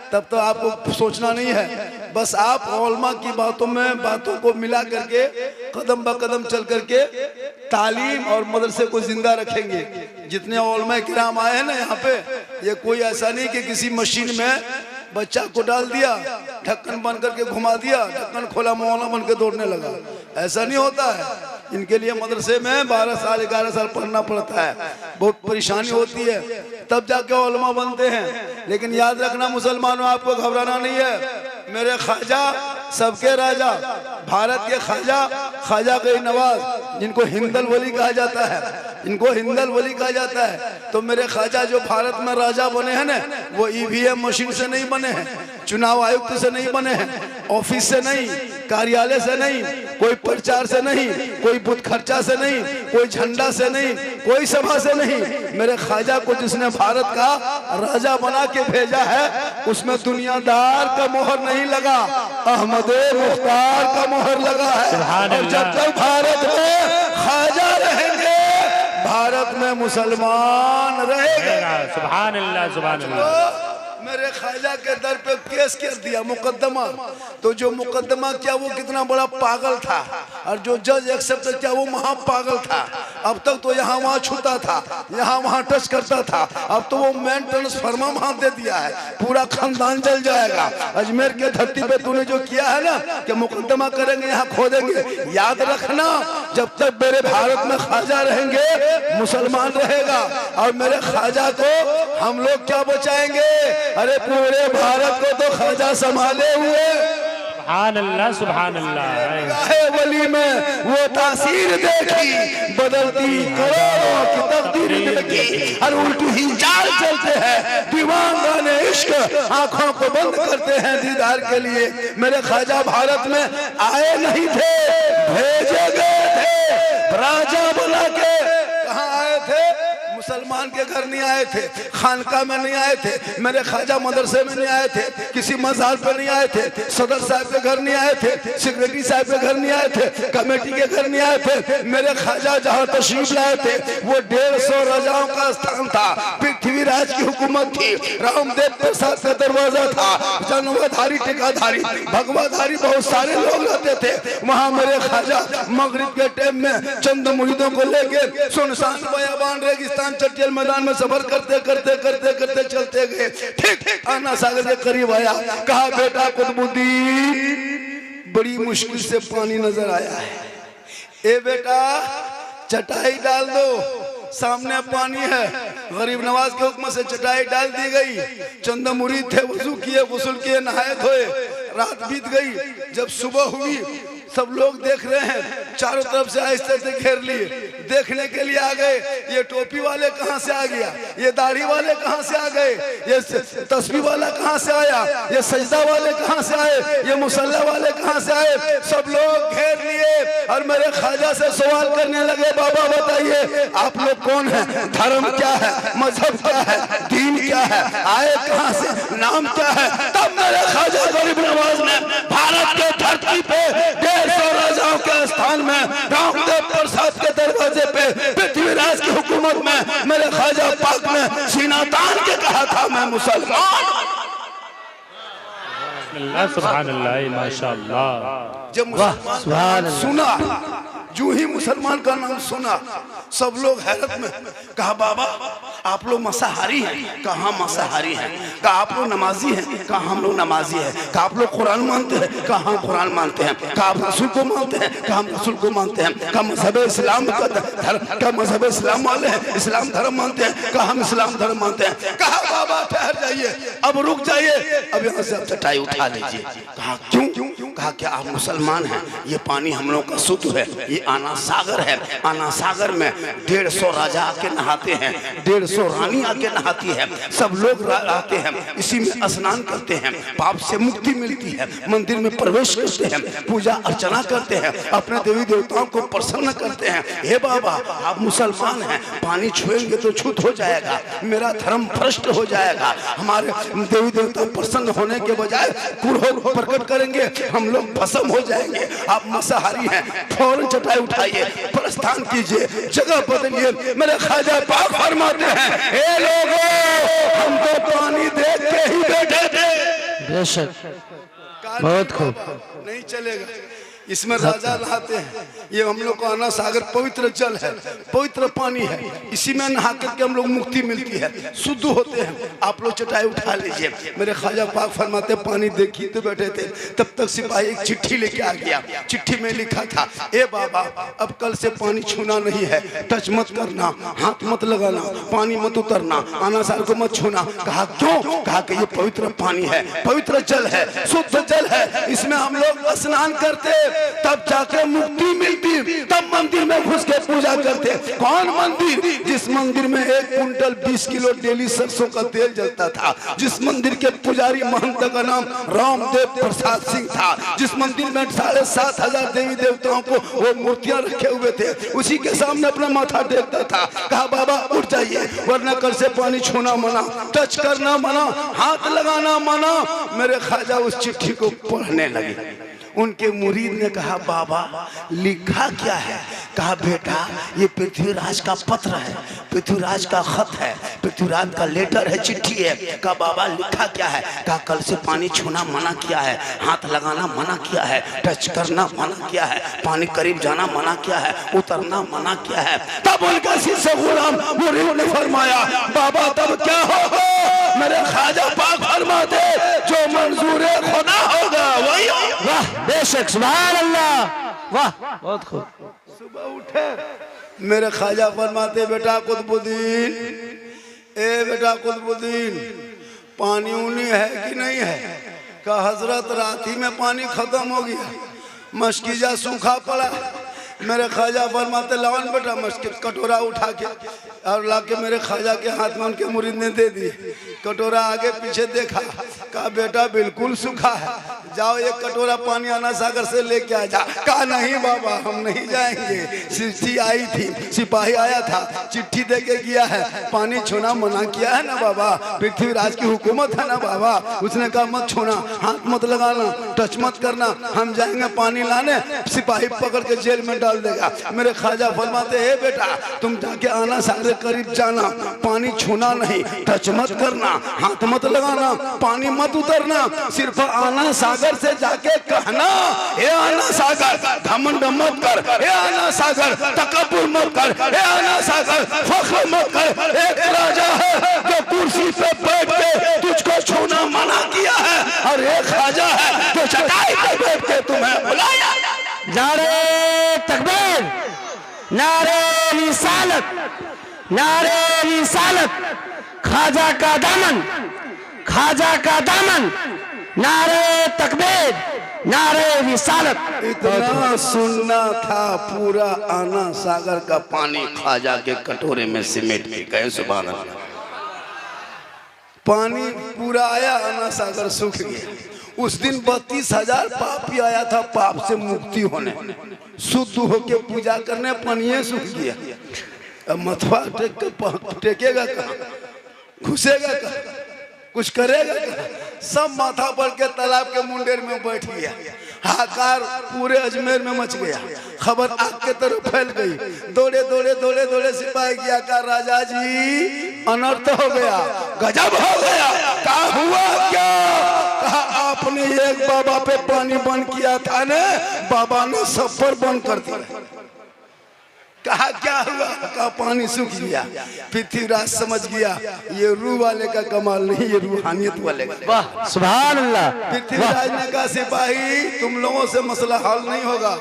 तब तो आपको सोचना नहीं है। बस आप उलमा की बातों को मिला करके कदम ब कदम चल करके तालीम और मदरसे को जिंदा रखेंगे। जितने उलमा किराम आए हैं ना यहाँ पे, ये कोई ऐसा नहीं कि किसी मशीन में बच्चा को डाल दिया, ढक्कन बंद करके घुमा दिया, ढक्कन खोला, मौलाना बन के दौड़ने लगा। ऐसा नहीं होता है। इनके लिए मदरसे में 12 साल 11 साल पढ़ना पड़ता है, बहुत परेशानी होती है, तब जाके उलमा बनते हैं। लेकिन याद रखना मुसलमानों, आपको घबराना नहीं है। मेरे ख्वाजा सबके राजा, भारत के ख्वाजा, ख्वाजा गरीब नवाज, जिनको हिंदल वली कहा जाता है, इनको हिंदल वली कहा जाता है। तो मेरे ख्वाजा जो भारत में राजा बने हैं ना, वो ईवीएम मशीन से नहीं बने हैं, चुनाव आयुक्त से नहीं बने हैं, ऑफिस से नहीं, कार्यालय से नहीं, कोई प्रचार से नहीं, कोई बुत खर्चा से नहीं, कोई झंडा से नहीं, कोई सभा से नहीं। मेरे ख्वाजा को जिसने भारत का राजा बना के भेजा है, उसमें दुनियादार का मोहर नहीं लगा, अहमद मुख्तार का मोहर लगा है। और जब तक भारत में ख्वाजा रहेंगे, भारत में मुसलमान रहेगा। सुभान अल्लाह, सुभान अल्लाह। मेरे ख्वाजा के दर पे केस कर दिया, मुकदमा। तो जो मुकदमा किया वो कितना बड़ा पागल था, और जो जज एक्सेप्ट किया वो महा पागल था। अब तक तो यहाँ वहाँ छूता था, यहाँ वहाँ टच करता था, अब तो वो मैन ट्रांसफार्मर वहाँ दे दिया है, पूरा खानदान जल जाएगा। अजमेर के धरती पे तूने जो किया है ना कि मुकदमा करेंगे, यहाँ खो देंगे, याद रखना, जब तक मेरे भारत में ख्वाजा रहेंगे, मुसलमान रहेगा। और मेरे ख्वाजा को हम लोग क्या बचाएंगे? अरे पूरे भारत को तो ख्वाजा संभाले हुए। सुभान अल्लाह, सुभान अल्लाह। वली में वो तासीर देखी, बदलती करोड़ों की तकदीर देखी, और उल्टी ही चाल चलते हैं दीवाने इश्क, आंखों को बंद करते हैं दीदार के लिए। मेरे ख्वाजा भारत में आए नहीं थे, भेजे गए थे राजा बना के। कहाँ आए थे? मुसलमान के घर नहीं आए थे, खानका में नहीं आए थे, मेरे ख्वाजा मदरसे में नहीं आए थे, किसी मजार पे नहीं आए थे, सदर साहब के घर नहीं आए थे, सेक्रेटरी साहब के घर नहीं आए थे, कमेटी के घर नहीं आए थे। मेरे ख्वाजा जहाँ तशरीफ लाए थे वो 150 राजाओं का स्थान था, पृथ्वीराज की हुकूमत थी, रामदेव प्रसाद का दरवाजा था, जनवाधारी टिकाधारी भगवाधारी बहुत सारे लोग रहते थे वहाँ। मेरे ख्वाजा मगरिब के टाइम में चंद मुरीदों को लेके सुनसान बयाबान रेगिस्तान चटियल मैदान में सफर करते करते करते करते चलते गए। ठीक आना सागर के करीब आया, कहा बेटा कुतुबुद्दीन बड़ी मुश्किल से पानी नजर आया है, ए बेटा चटाई डाल दो, सामने पानी है। गरीब नवाज के हुक्म से चटाई डाल दी गई। चंद मुरीद थे, वजू किए, गुस्ल किए, नहाए धोए, रात बीत गई। जब सुबह हुई सब लोग देख रहे हैं, चारों तरफ से आहिस्ते से घेर लिए, देखने के लिए आ गए। ये टोपी वाले कहाँ से आ गया, ये दाढ़ी वाले कहाँ से आ गए, ये तस्बीह वाला कहाँ से आया, ये सजदा वाले कहाँ से आए, ये मुसल्ला वाले कहाँ से आए। सब लोग घेर लिए और मेरे ख्वाजा से सवाल करने लगे, बाबा बताइए आप लोग कौन है, धर्म क्या है, मजहब क्या है, दीन क्या है, आए कहाँ से, नाम क्या है। तब मेरे ख्वाजा गरीब नवाज ने भारत के धरती पे 150 राजाओं के स्थान में रामदेव प्रसाद के दरवाजे पे पृथ्वीराज की हुकूमत में मेरे ख्वाजा पाक ने सीना तान के कहा था मैं मुसलमान। सुभान अल्लाह माशाअल्लाह। जब मुसलमान सुना, जो ही मुसलमान का नाम सुना सब लोग हैरत में। कहा बाबा आप लोग मांसाहारी हैं, कहा हम मांसाहारी हैं। कहा आप लोग नमाजी हैं, कहा हम लोग नमाजी हैं। कहा आप लोग कुरान मानते हैं, कहा हम कुरान मानते हैं। कहा आप रसूल को मानते हैं, कहा हम रसूल को मानते हैं। कहा मजहब इस्लाम का धर्म, कहा मजहब इस्लाम वाले हैं, इस्लाम धर्म मानते हैं, कहा हम इस्लाम धर्म मानते हैं। कहा बाबा ठहर जाइए, अब रुक जाइए, अब यहाँ से आप चटाई उठा लीजिए। कहा क्यों? कहा क्या आप मुसलमान हैं, ये पानी हम लोग का शुद्ध है, ये आना सागर है, आना सागर में 150 राजा आके नहाते हैं, 150 रानी आके नहाती है, सब लोग आते हैं, इसी में स्नान करते हैं, पाप से मुक्ति मिलती है, मंदिर में प्रवेश करते हैं, पूजा अर्चना करते हैं, अपने देवी देवताओं को प्रसन्न करते हैं। हे बाबा आप मुसलमान हैं, पानी छुएंगे तो छूत हो जाएगा, मेरा धर्म भ्रष्ट हो जाएगा, हमारे देवी देवता प्रसन्न होने के बजाय क्रोध प्रकट करेंगे, हम लोग भस्म हो जाएंगे। आप मांसाहारी हैं, फौरन चटाई उठाइए, प्रस्थान कीजिए, जगह बदलिए। मेरे ख्वाजा पाक फरमाते हैं, ए लोगों हम तो पानी देख के ही बैठे थे। बेशक बहुत खूब। नहीं चलेगा, इसमें राजा नहाते हैं, ये हम लोग का आना सागर पवित्र जल है, पवित्र पानी है, इसी में नहा करके हम लोग मुक्ति मिलती है, शुद्ध होते हैं। आप लोग चटाई उठा लीजिए। मेरे ख्वाजा पाक फरमाते पानी देखिए तो बैठे थे, तब तक सिपाही एक चिट्ठी लेके आ गया। चिट्ठी में लिखा था, ए बाबा अब कल से पानी छूना नहीं है, टच मत करना, हाथ मत लगाना, पानी मत उतरना, आना सागर को मत छूना। कहा क्यों? कहा कि ये पवित्र पानी है, पवित्र जल है, शुद्ध जल है, इसमें हम लोग स्नान करते तब जाके मुक्ति मिलती, तब मंदिर में घुस के पूजा करते। कौन मंदिर? जिस मंदिर में 1 कुंटल 20 किलो डेली सरसों का तेल जलता था, जिस मंदिर के पुजारी महंत का नाम रामदेव प्रसाद सिंह था, जिस मंदिर में 7,500 देवी देवताओं को वो मूर्तियां रखे हुए थे, उसी के सामने अपना माथा टेकता था। कहा बाबा उठ जाइए, वरना कल से पानी छूना मना, टच करना मना, हाथ लगाना मना। मेरे ख्वाजा उस चिट्ठी को पढ़ने लगे। उनके मुरीद ने कहा बाबा लिखा क्या है? कहा बेटा ये पृथ्वीराज का पत्र है, पृथ्वीराज का खत है, पृथ्वीराज का लेटर है, चिट्ठी है। कहा बाबा लिखा क्या है? कहा कल से पानी छूना मना किया है, हाथ लगाना मना किया है, टच करना मना किया है, पानी करीब जाना मना किया है, उतरना मना किया है। तब उनका शिष्य गुलाम मुरीद ने फरमाया बाबा तब क्या हो? मेरे ख्वाजा पाक फरमाते जो मंजूर खुदा होगा वही। वाह बेशक सुभान अल्लाह, वाह बहुत खूब। सुबह उठे मेरे ख्वाजा फरमाते बेटा कुतुबुद्दीन, ए बेटा कुतुबुद्दीन पानी उनी है कि नहीं है? कहा हजरत रात ही में पानी खत्म हो गया, मशकीजा सूखा पड़ा। मेरे ख्वाजा फरमाते लाओ बेटा मस्जिद कटोरा उठा के और लाके मेरे ख्वाजा के हाथ में उनके मुरीद ने दे दी। कटोरा आगे पीछे देखा, कहा बेटा बिल्कुल सूखा है, जाओ एक कटोरा पानी आना सागर से लेके आ जा। कहा नहीं बाबा हम नहीं जाएंगे, चिट्ठी आई थी, सिपाही आया था, चिट्ठी दे के गया है, पानी छूना मना किया है ना बाबा, पृथ्वीराज की हुकूमत है ना बाबा, उसने कहा मत छूना, हाथ मत लगाना, टच मत करना, हम जाएंगे पानी लाने, सिपाही पकड़ के जेल में डाल देगा। मेरे ख्वाजा फरमाते है बेटा तुम जाके आना सागर करीब जाना, पानी छूना नहीं, टच मत करना, हाथ मत लगाना, पानी मत उतरना, सिर्फ आना सागर से जाके कहना हे आना सागर घमंड मत कर, हे आना सागर तकब्बुर मत कर, हे आना सागर फख्र मत कर। एक राजा है जो कुर्सी पे बैठ के तुझको छूना मना किया है, और एक ख्वाजा है जो चटाई पे बैठ के तुम्हें बुलाया। नारे तकबीर, नारे रिसालत, नारे रिसालत, ख्वाजा का दामन, ख्वाजा का दामन, नारे तकबीर, नारे रिसालत। इतना सुनना था पूरा आना सागर का पानी ख्वाजा के कटोरे में सिमेट के गए। सुभान अल्लाह। पानी पूरा आया, आना सागर सूख गया। उस दिन 32,000 पापी आया था पाप से मुक्ति होने, शुद्ध होके पूजा करने, पानी सूख गया। अब मथवा टेकेगा कहाँ, घुसेगा कहाँ, कुछ करेगा कहाँ? सब माथा पड़ के तालाब के मुंडेर में बैठ गया। हाहाकार पूरे अजमेर में मच गया, खबर आग के तरफ फैल गई। दौड़े दौड़े दौड़े दौड़े सिपाही गया, कहा राजा जी अनर्थ हो गया, गजब हो गया। कहा हुआ क्या? कहा आपने एक बाबा पे पानी बंद किया था ना, बाबा ने सब पर बंद कर दिया। कहा क्या हुआ? कहा पानी सूख गया। पृथ्वीराज समझ गया ये रूह वाले का कमाल नहीं, ये रूहानियत वाले का। वाह सुभान अल्लाह। पृथ्वीराज ने कहा सिपाही तुम लोगों से मसला हल नहीं होगा,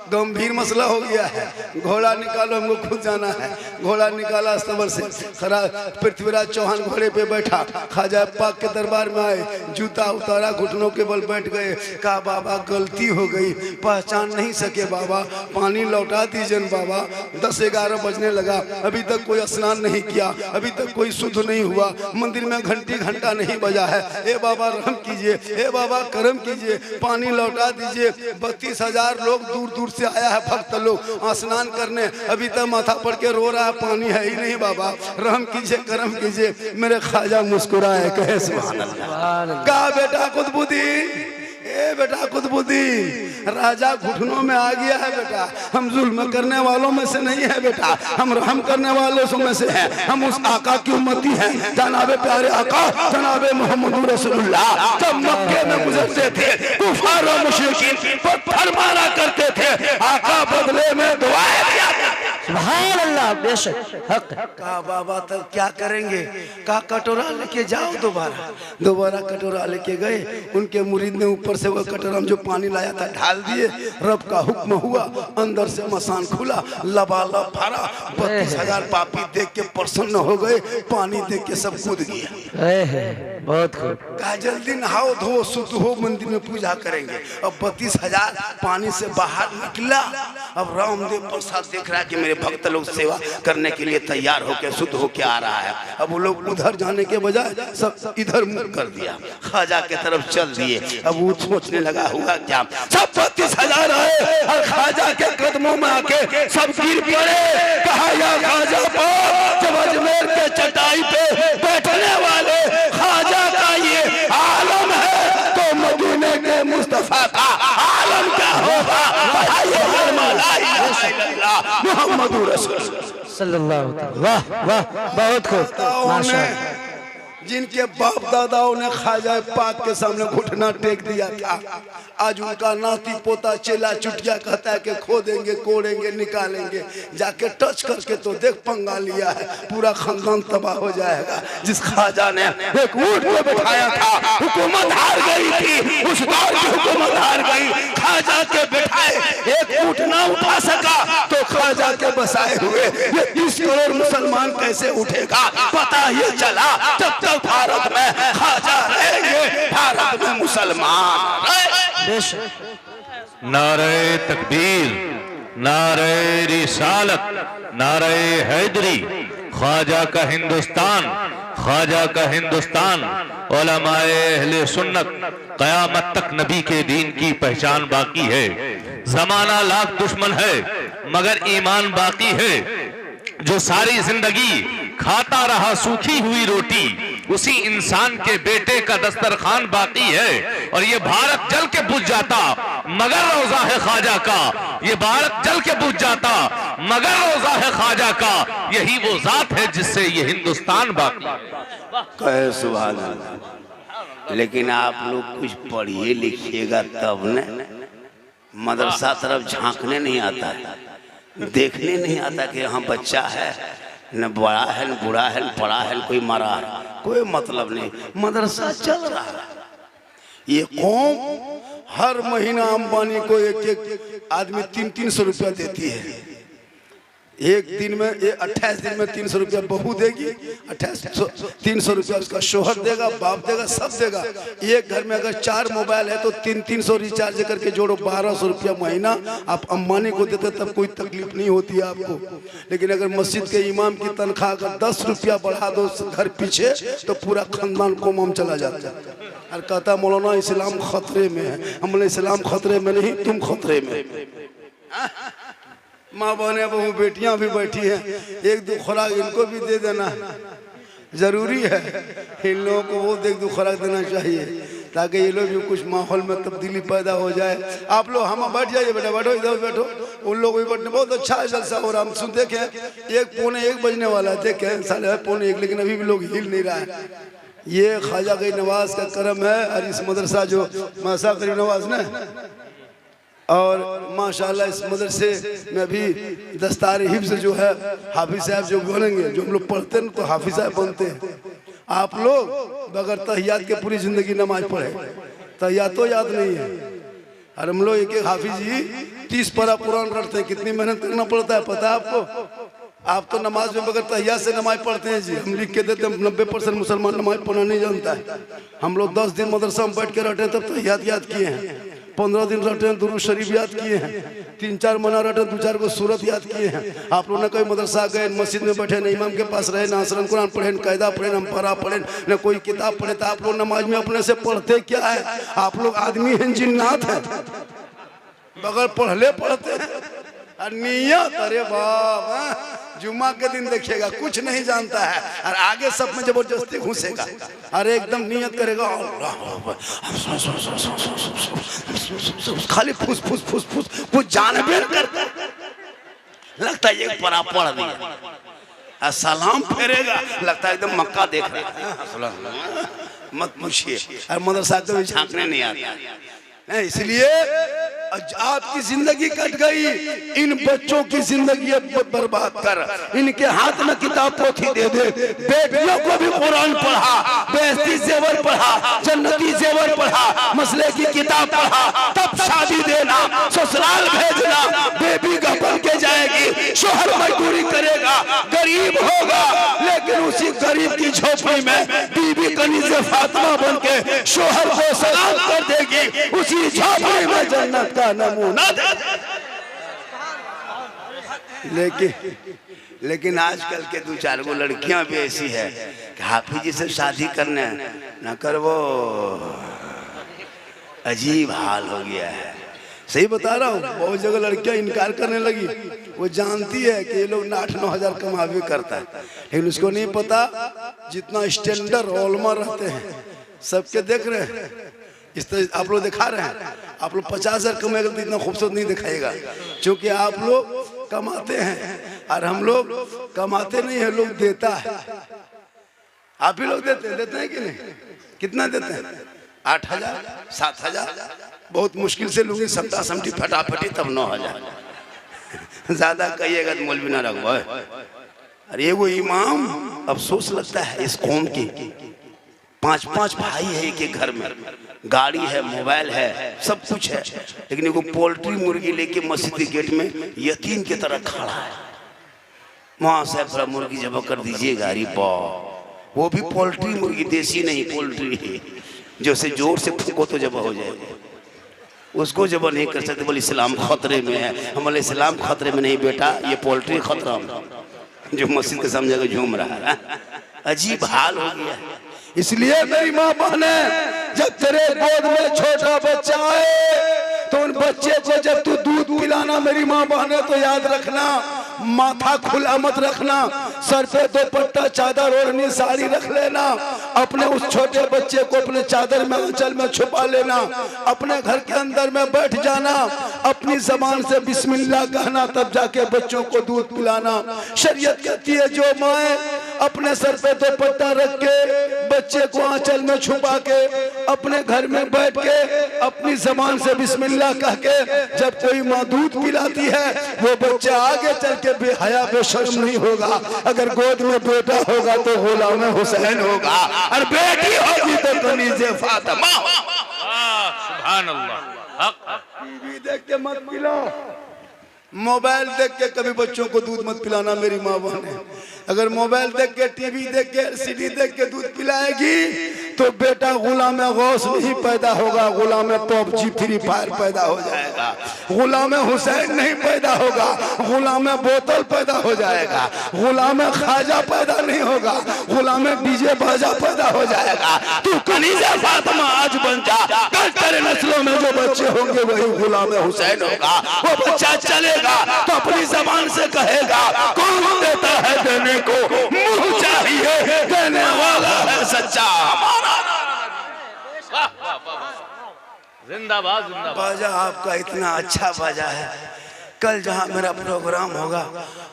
गंभीर मसला हो गया है, घोड़ा निकालो, हमको खुद जाना है। घोड़ा निकाला अस्तबर से, खरा पृथ्वीराज चौहान घोड़े पे बैठा, ख्वाजा पाक के दरबार में आए, जूता उतारा, घुटनों के बल बैठ गए। कहा बाबा गलती हो गई, पहचान नहीं सके बाबा, पानी लौटा दीजिए बाबा। 10-11 बजने लगा, अभी तक कोई स्नान नहीं किया, अभी तक कोई शुद्ध नहीं हुआ, मंदिर में घंटी घंटा नहीं बजा है। ए बाबा रहम कीजिए, ए बाबा करम कीजिए, पानी लौटा दीजिए। 32,000 लोग दूर दूर से आया है भक्त लोग स्नान करने, अभी तक माथा पड़ के रो रहा है, पानी है ही नहीं बाबा, रहम कीजिए करम कीजिए। मेरे ख्वाजा मुस्कुराए, कहे सुभान अल्लाह। कहा बेटा कुतुबुद्दीन, ए बेटा कुतुबुद्दीन, राजा घुटनों में आ गया है बेटा, हम जुल्म करने वालों में से नहीं है बेटा, हम रहम करने वालों में से हैं, हम उस आका की उम्मती हैं, जनाबे प्यारे आका जनाबे मोहम्मद रसूलुल्लाह। जब मक्के में गुजरते थे कुफार और मुशरिकीन पत्थर मारा करते थे, आका बदले में दुआएं दिया करते। सुभान अल्लाह, बेशक हक। कहा बाबा तब क्या करेंगे? कहा कटोरा लेके जाओ, दोबारा कटोरा लेके गए। उनके मुरीद ने ऊपर से वो कटोरा में जो पानी लाया था ढाल दिए, रब का हुक्म हुआ, अंदर से मसान खुला, लबालब भरा। 32,000 पापी देख के प्रसन्न हो गए, पानी देख के सब कूद गया। बहुत खूब। कहा जल्दी नहाओ धो शुद्ध हो, मंदिर में पूजा करेंगे। अब 32,000 पानी से बाहर निकला। अब रामदेव प्रसाद देख रहा है कि मेरे भक्त लोग सेवा करने के लिए तैयार होकर शुद्ध होके आ रहा है। अब वो लोग उधर जाने के बजाय सब इधर मुड़ कर दिया, ख्वाजा के तरफ चल दिए। अब वो सोचने लगा हुआ क्या, सब 32,000 आए और ख्वाजा के कदमों में आके सब गिर पड़े। कहा या ख्वाजा पाक, जब अजमेर के चटाई पे बैठने वाले ख्वाजा का ये आलम है तो मदीने के मुस्तफा का आलम क्या होगा? मोहम्मद रसूल सल्लल्लाहु अलैहि। वाह वाह, बहुत खूब माशाअल्लाह। जिनके बाप दादाओं ने ख्वाजा पाक के सामने घुटना टेक दिया था, आज उनका नाती पोता चेला चुटिया कहता है कि खो देंगे, कोड़ेंगे, निकालेंगे। जाके टच करके तो देख पंगा लिया है, पूरा खानदान तबाह हो जाएगा। जिस ख्वाजा ने एक ऊंट पे बैठाया था, हुकूमत हार गई थी, उस दौर की हुकूमत हार गई। ख्वाजा के बैठाए एक ऊंट ना उठा सका तो ख्वाजा के बसाए हुए ये 30 करोड़ मुसलमान कैसे उठेगा? पता ये चला जब तक भारत में ख्वाजा रहेंगे, भारत में मुसलमान रहेंगे। नारे तकबीर, नारे रिसालत, नारे हैदरी, ख्वाजा का हिंदुस्तान, ख्वाजा का हिंदुस्तान, उलमाए अहले सुन्नत, कयामत तक नबी के दीन की पहचान बाकी है। जमाना लाख दुश्मन है मगर ईमान बाकी है। जो सारी जिंदगी खाता रहा सूखी हुई रोटी, उसी इंसान के बेटे का दस्तरखान बाकी है। और ये भारत जल के बुझ जाता मगर रोजा है ख्वाजा का, ये भारत जल के बुझ जाता मगर रोजा है ख्वाजा का। यही वो जात है जिससे ये हिंदुस्तान बाकी है। कहे सुभान अल्लाह। लेकिन आप लोग कुछ पढ़िए लिखिएगा तब न। मदरसा तरफ झांकने नहीं आता है, देखने नहीं आता कि यहाँ बच्चा है, न बड़ा है न बूढ़ा है न पढ़ा है न कोई मरा है, कोई मतलब नहीं, मदरसा चल रहा है। ये कौम हर महीना अंबानी को एक एक आदमी 300-300 रुपया देती है। एक दिन में 28 दिन में 300 रुपया बहू देगी, 300 रुपया उसका शोहर देगा, बाप देगा, सब देगा। एक घर में अगर 4 मोबाइल है तो 300 रिचार्ज करके जोड़ो 1200 रुपया महीना आप अंबानी को देते तब कोई तकलीफ नहीं होती है आपको। लेकिन अगर मस्जिद के इमाम की तनख्वाह अगर 10 रुपया बढ़ा दो घर पीछे तो पूरा खानदान कोमाम चला जाता है। और कहता मौलाना इस्लाम खतरे में है। हम बोले इस्लाम खतरे में नहीं, तुम खतरे में। माँ बहने बहू बेटियां भी बैठी हैं, 1-2 खुराक इनको भी दे देना जरूरी है। इन लोगों को वो 1-2 खुराक देना चाहिए ताकि ये लोग भी कुछ माहौल में तब्दीली पैदा हो जाए। आप लोग हम बैठ जाइए, बेटा बैठो, इधर बैठो। उन लोग भी बैठने बहुत अच्छा है जलसा हो रहा। हम सुन देखें 1-1 बजने वाला है, देखें 1:30, लेकिन अभी भी लोग हिल नहीं रहा है। ये ख्वाजा गरीब नवाज का करम है। और इस मदरसा जो मासा गरीब नवाज ने, और माशाल्लाह इस मदरसे में भी दस्तार हिफ्ज़ जो है हाफिज साहब जो बनेंगे, जो हम लोग पढ़ते हैं तो हाफिज साहब बनते हैं। आप लोग बगैर तहियात के पूरी जिंदगी नमाज पढ़े, तहियात तो याद नहीं है। और हम लोग एक हाफिज जी 30 पारा कुरान रटते हैं। कितनी मेहनत करना पड़ता है पता है आपको? आप तो नमाज में बगैर तहियात से नमाज पढ़ते हैं जी। हम लिख के देते हैं 90% मुसलमान नमाज पढ़ना नहीं जानता है। हम लोग 10 दिन मदरसा में बैठ के रटे तब तहियात याद किए हैं, 15 दिन रटे हैं दुरूद शरीफ याद किए हैं, 3-4 महीना रटे 2-4 को सूरत याद किए हैं। आप लोग न कोई मदरसा गए, मस्जिद में बैठे, न इमाम के पास रहे, ना असरन कुरान पढ़े, न कायदा पढ़े, न अम्पारा पढ़े, न कोई किताब पढ़े। तो आप लोग नमाज में अपने से पढ़ते क्या है? आप लोग आदमी हैं, जिन्नात हैं, बगैर पढ़ले पढ़ते हैं। और नियत, अरे बाप, जुम्मा के दिन देखिएगा कुछ नहीं जानता है और आगे सब में जबरदस्ती घुसेगा। अरे एकदम नियत करेगा, खाली फुस फुस फुस फुस, कुछ जानबे करता, लगता है ये पढ़ा पढ़ दिया। सलाम फेरेगा, लगता है एकदम मक्का देख रहा है। मत पूछिए। और मदरसा को भी झांकने नहीं आता। इसलिए आपकी जिंदगी कट गई, इन बच्चों की जिंदगी बर्बाद कर। इनके हाथ में किताब पोथी दे दे। बेटियों को भी कुरान पढ़ा, बेहती जेवर पढ़ा, जन्नती जेवर पढ़ा, मसले की किताब पढ़ा, तब शादी देना, ससुराल भेजना। बेबी का बन के जाएगी, शोहर मजदूरी करेगा, गरीब होगा, लेकिन उसी गरीब की झोपड़ी में बीबी कनीज़े फातिमा बन के शोहर को सलाम कर देगी। उसी झोपड़ी में जन्नत का नमूना दे। लेकिन आजकल के 2-4 गो लड़कियां भी ऐसी है कि हाफिज जी से शादी करने न कर, वो अजीब हाल हो गया है। सही बता रहा हूँ, बहुत जगह लड़कियां इनकार करने लगी। वो जानती है कि ये लोग 8-9 हज़ार कमावे करता है, लेकिन उसको नहीं पता जितना स्टैंडर्ड ओलमा रहते हैं सबके देख रहे हैं। इस तरह आप लोग दिखा रहे हैं। आप लोग 50 हज़ार कमाएगा तो इतना खूबसूरत नहीं दिखाएगा, क्योंकि आप लोग कमाते हैं और हम लोग कमाते नहीं है, लोग देता है। आप ही लोग देते हैं कि नहीं? कितना देते हैं? 8 हज़ार, 7 हज़ार, बहुत मुश्किल से लोग समटा समटी फटाफटी तब 9 हज़ार। ज्यादा कहिएगा तो मौलवी ना रखो। अरे वो इमाम, अफसोस लगता है इस कौम की, 5-5 भाई है एक एक घर में, गाड़ी है, मोबाइल है, सब कुछ है, लेकिन वो पोल्ट्री मुर्गी लेके मस्जिद के गेट में यतीम की तरह खड़ा है। वहां से थोड़ा मुर्गी जब कर दीजिएगा, अरे वो भी पोल्ट्री मुर्गी, देसी नहीं पोल्ट्री, जो से जोर से फूको तो जब हो जाएगा। उसको जब नहीं कर सकते, बोले इस्लाम खतरे में है। हम बोले इस्लाम खतरे में नहीं बेटा, ये पोल्ट्री खतरा में। जो मस्जिद के सामने जाकर झूम रहा है। अजीब हाल हो गया। इसलिए मेरी माँ बहने, जब तेरे गोद में छोटा बच्चा आए तो उन बच्चे को जब तू दूध पिलाना मेरी माँ बहने, तो याद रखना माथा खुला मत रखना, सर पे दुपट्टा चादर ओढ़नी साड़ी रख लेना, अपने उस छोटे बच्चे को अपने चादर में आंचल में छुपा लेना, अपने घर के अंदर में बैठ जाना, अपनी जबान से बिस्मिल्लाह कहना, तब जाके बच्चों को दूध पिलाना। शरीयत कहती है जो माए अपने सर पे दुपट्टा रख के बच्चे को आंचल में छुपा के अपने घर में बैठ के अपनी जबान से बिस्मिल्लाह कह के जब कोई माँ दूध पिलाती है, वो बच्चा आगे चल के बेहया बेशर्म नहीं होगा। अगर गोद में बेटा होगा तो गुलाम हुसैन होगा, और बेटी होगी तो कनीज़े फातिमा। सुभान अल्लाह। टीवी देख के मत पिलाओ, मोबाइल देख के कभी बच्चों को दूध मत पिलाना मेरी माँ बहने। अगर मोबाइल देख के, टीवी देख के, सीडी देख के दूध पिलाएगी तो बेटा गुलाम गौस नहीं पैदा होगा, गुलाम पबजी फ्री फायर पैदा हो जाएगा, गुलाम हुसैन नहीं पैदा होगा, गुलाम बोतल पैदा हो जाएगा, गुलाम खाजा पैदा नहीं होगा, गुलाम डीजे बाजा पैदा हो जाएगा। तू कनीज़ा फातिमा आज बन जा, कल तेरे नस्लों में जो बच्चे होंगे वही गुलाम हुसैन होगा। वो बच्चा चलेगा तो अपनी जबान से कहेगा, कौन देता है देने को, मुंह चाहिए देने वाला है सच्चा। जिंदाबाद जिंदाबाद। बाजा आपका इतना अच्छा बाजा है, कल जहाँ मेरा प्रोग्राम होगा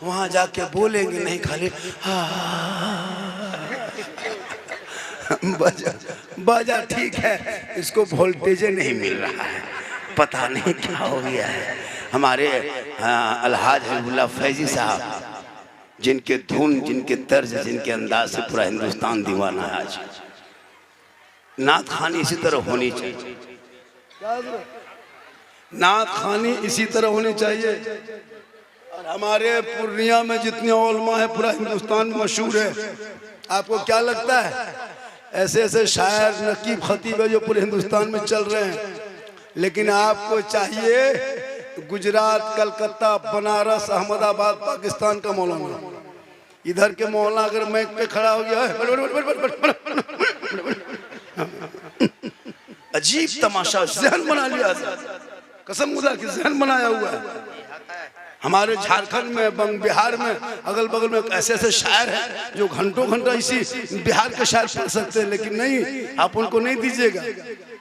वहाँ जाके बोलेंगे नहीं खाली बाजा बाजा ठीक है, इसको वोल्टेज नहीं मिल रहा है, पता नहीं क्या हो गया है। हमारे अलहाज हबीबुल्लाह फैजी साहब, जिनके धुन, जिनके तर्ज, जिनके अंदाज से पूरा हिंदुस्तान दीवाना है। आज नात खानी इसी तरह होनी चाहिए, नात खानी इसी तरह होनी चाहिए। और हमारे पूर्णिया में जितने उलमा है पूरा हिंदुस्तान में मशहूर है। आपको क्या लगता है, ऐसे ऐसे शायर, नकीब, खतीब है जो पूरे हिंदुस्तान में चल रहे हैं, लेकिन आपको चाहिए गुजरात, कलकत्ता, बनारस, अहमदाबाद, पाकिस्तान का मौलाना। इधर के मौलाना अगर माइक पे खड़ा हो गया अजीब तमाशा, जहन बना लिया, कसम खुदा की जहन बनाया हुआ है। हमारे झारखंड में, बिहार में, अगल बगल में ऐसे ऐसे शायर हैं जो घंटों घंटा इसी बिहार के शायर पढ़ सकते हैं, लेकिन नहीं, आप उनको नहीं दीजिएगा।